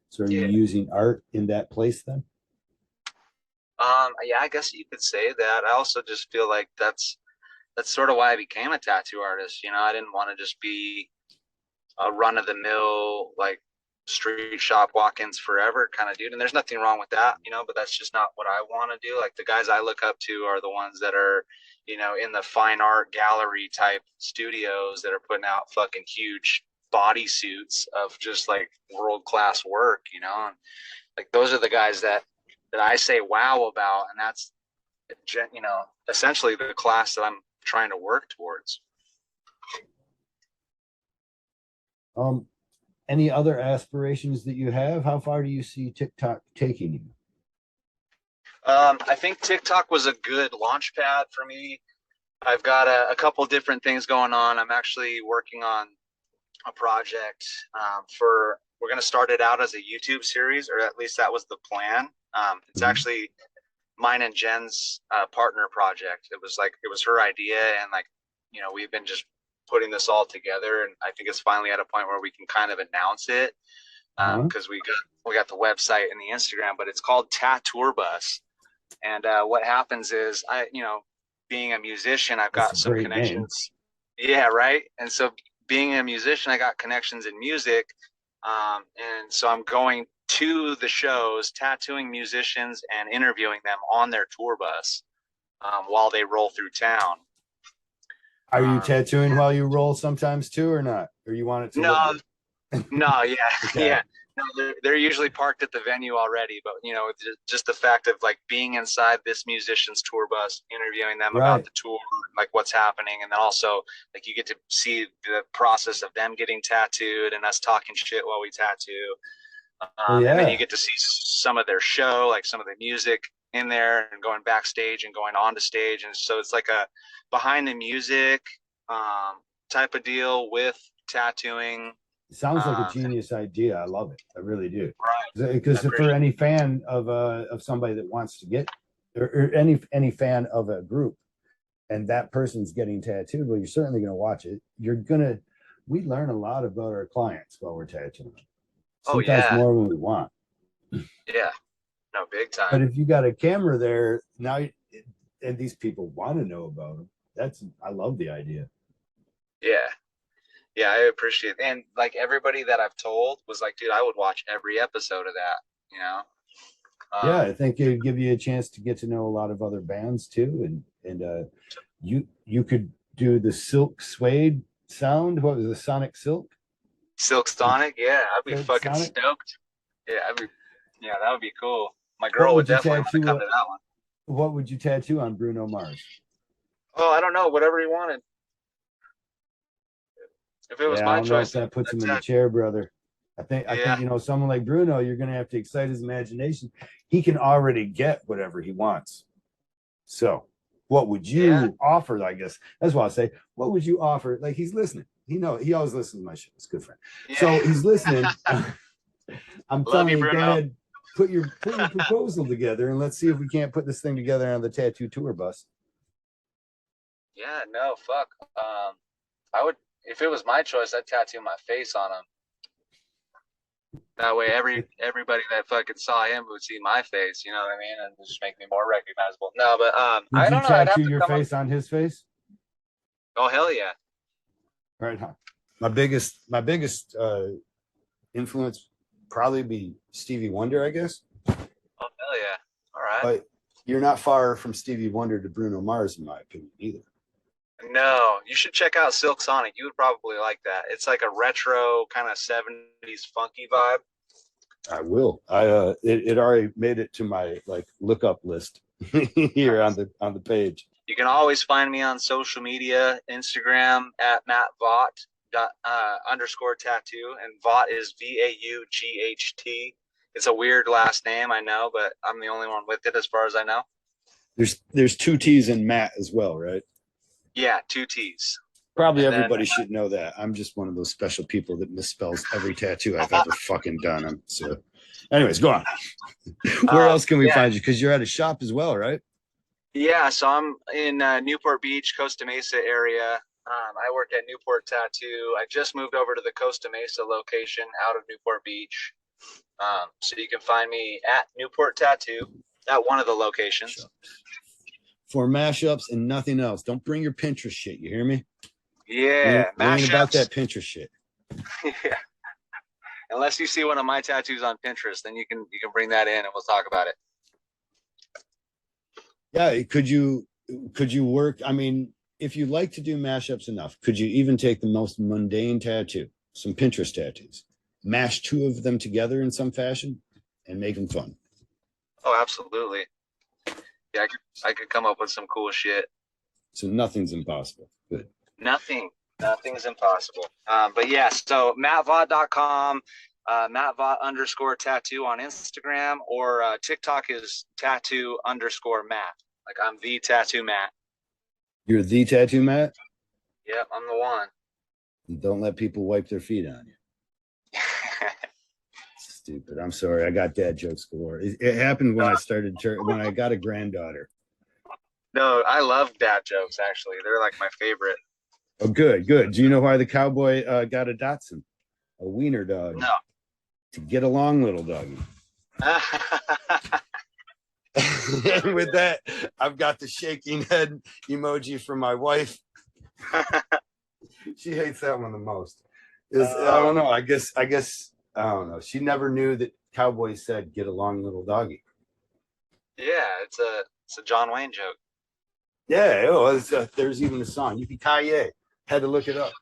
So are you
Yeah.
using art in that place then?
Yeah, I guess you could say that. I also just feel like that's sort of why I became a tattoo artist. You know, I didn't want to just be a run of the mill, like street shop walk-ins forever kind of dude. And there's nothing wrong with that, you know, but that's just not what I want to do. Like the guys I look up to are the ones that are, you know, in the fine art gallery type studios that are putting out fucking huge bodysuits of just like world class work, you know. And like those are the guys that I say wow about, and that's you know essentially the class that I'm trying to work towards.
Um, any other aspirations that you have? How far do you see TikTok taking you?
I think TikTok was a good launch pad for me. I've got a couple different things going on. I'm actually working on a project for. We're going to start it out as a YouTube series, or at least that was the plan. It's
Mhm.
actually mine and Jen's partner project. It was her idea, and like you know we've been just putting this all together, and I think it's finally at a point where we can kind of announce it.
Huh?
because we got the website and the Instagram, but it's called Tattoo Bus. And what happens is being a musician, I've
That's
got
a
some
great name.
connections. Yeah, right. And so being a musician, I got connections in music. And so I'm going to the shows, tattooing musicians and interviewing them on their tour bus while they roll through town.
Are you
Um,
tattooing while you roll sometimes too, or not? Or you want it to look
no,
good?
no, yeah,
Okay.
yeah. No, they're usually parked at the venue already, but just the fact of like being inside this musician's tour bus, interviewing them about
Right.
the tour, like what's happening, and then also like you get to see the process of them getting tattooed and us talking shit while we tattoo.
Well,
And then you
yeah.
get to see some of their show, like some of the music in there, and going backstage and going on to stage, and so it's like a behind the music type of deal with tattooing.
It sounds like a
Um,
genius idea. I love it. I really do.
right. I
Because for
appreciate
any fan of somebody that wants to get, or any fan of a group, and that person's getting tattooed, well, you're certainly going to watch it. We learn a lot about our clients while we're tattooing.
Oh
Sometimes
yeah,
more than we want.
yeah, no, big
But
time.
if you got a camera there now, and these people want to know about them, I love the idea.
Yeah, yeah, I appreciate it. And like everybody that I've told was like, dude, I would watch every episode of that. You know,
Yeah,
um,
I think it'd give you a chance to get to know a lot of other bands too, and you could do the silk suede sound. What was the Sonic Silk?
Silk Sonic, yeah, I'd be
Silk
fucking
Sonic.
stoked. Yeah, yeah, that would be cool. My
What
girl would
would you
definitely want to come
tattoo?
to that one.
What would you tattoo on Bruno Mars?
Oh, I don't know, whatever he wanted. If it was
Yeah, I
my
don't know if
choice,
that puts
I'd
him in the chair, brother. I
yeah,
think someone like Bruno, you're gonna have to excite his imagination. He can already get whatever he wants. So, what would
yeah,
you offer? I guess that's what I say. What would you offer? Like he's listening. He always listens to my show. It's a good friend.
yeah.
So he's listening. I'm
Love
telling
you,
you, go
Bruno.
ahead, put your proposal together, and let's see if we can't put this thing together on the tattoo tour bus.
Yeah, no, fuck. I would, if it was my choice, I'd tattoo my face on him. That way, everybody that fucking saw him would see my face. You know what I mean? And just make me more recognizable. No, but
Would
I
you
don't know. I'd
tattoo
have to
your
come up.
face on his face?
Oh hell yeah!
Right, huh? My biggest influence probably be Stevie Wonder, I guess.
Oh hell yeah! All right.
But you're not far from Stevie Wonder to Bruno Mars, in my opinion, either.
No, you should check out Silk Sonic. You would probably like that. It's like a retro kind of 70s funky vibe.
I will. It already made it to my like lookup list here on
Nice.
the page.
You can always find me on social media, Instagram at Matt Vaught underscore tattoo, and Vaught is Vaught. It's a weird last name, I know, but I'm the only one with it as far as I know.
There's two T's in Matt as well, right?
Yeah, two T's.
Probably
And then
everybody should know that. I'm just one of those special people that misspells every tattoo I've ever fucking done. So, anyways, go on. Where else can we
yeah,
find you? Because you're at a shop as well, right?
yeah. So I'm in Newport Beach, Costa Mesa area. I work at Newport Tattoo. I just moved over to the Costa Mesa location out of Newport Beach. So you can find me at Newport Tattoo at one of the locations.
For mashups and nothing else. Don't bring your Pinterest shit. You hear me?
Yeah,
We ain't about
mashups.
that Pinterest shit.
Yeah. Unless you see one of my tattoos on Pinterest, then you can bring that in and we'll talk about it.
Yeah, could you work? I mean, if you like to do mashups enough, could you even take the most mundane tattoo, some Pinterest tattoos, mash two of them together in some fashion, and make them fun?
Oh, absolutely. Yeah, I could come up with some cool shit.
So nothing's impossible. Good.
Nothing's impossible. But yeah, so mattvaught.com, mattvaught underscore tattoo on Instagram, or TikTok is tattoo underscore Matt. Like I'm the tattoo Matt.
You're the tattoo Matt.
Yep, I'm the one.
Don't let people wipe their feet on you. Stupid. I'm sorry. I got dad jokes galore. It happened when I started when I got a granddaughter.
No, I love dad jokes. Actually, they're like my favorite.
Oh, good, good. Do you know why the cowboy got a Dachshund, a wiener dog?
No,
to get along, little doggy. And with that, I've got the shaking head emoji from my wife. She hates that one the most. I don't know. I guess I don't know. She never knew that cowboys said "get along, little doggy."
Yeah, it's a John Wayne joke.
Yeah, there's even a song. Yippee-ki-yay. Had to look it up.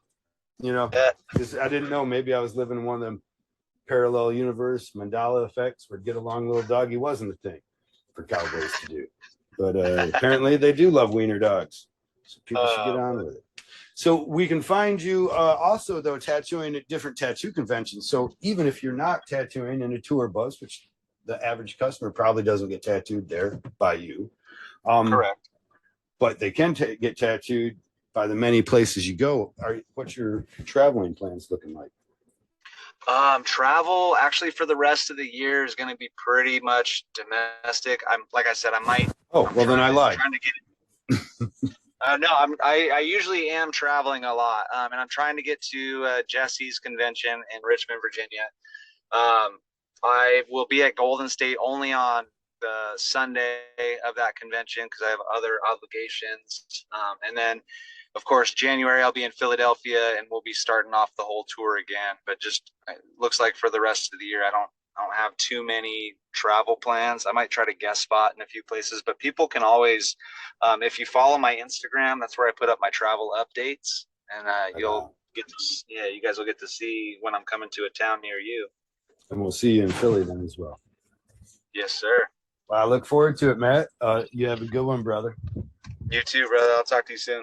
You know, because I didn't know. Maybe I was living in one of them parallel universe Mandela effects where "get along, little doggy" wasn't a thing for cowboys to do. But apparently they do love wiener dogs. So people should get on with it. So we can find you also, though, tattooing at different tattoo conventions. So even if you're not tattooing in a tour bus, which the average customer probably doesn't get tattooed there by you.
Correct.
But they can get tattooed by the many places you go. What's your traveling plans looking like?
Travel actually for the rest of the year is going to be pretty much domestic. Like I said, I might.
Oh, well, then I lied.
Trying to get. No, I usually am traveling a lot, and I'm trying to get to Jesse's convention in Richmond, Virginia. I will be at Golden State only on the Sunday of that convention because I have other obligations, and then. Of course, January I'll be in Philadelphia and we'll be starting off the whole tour again. But just it looks like for the rest of the year, I don't have too many travel plans. I might try to guest spot in a few places, but people can always, if you follow my Instagram, that's where I put up my travel updates, and you'll get to, you guys will get to see when I'm coming to a town near you.
And we'll see you in Philly then as well.
Yes, sir.
Well, I look forward to it, Matt. You have a good one, brother.
You too, brother. I'll talk to you soon.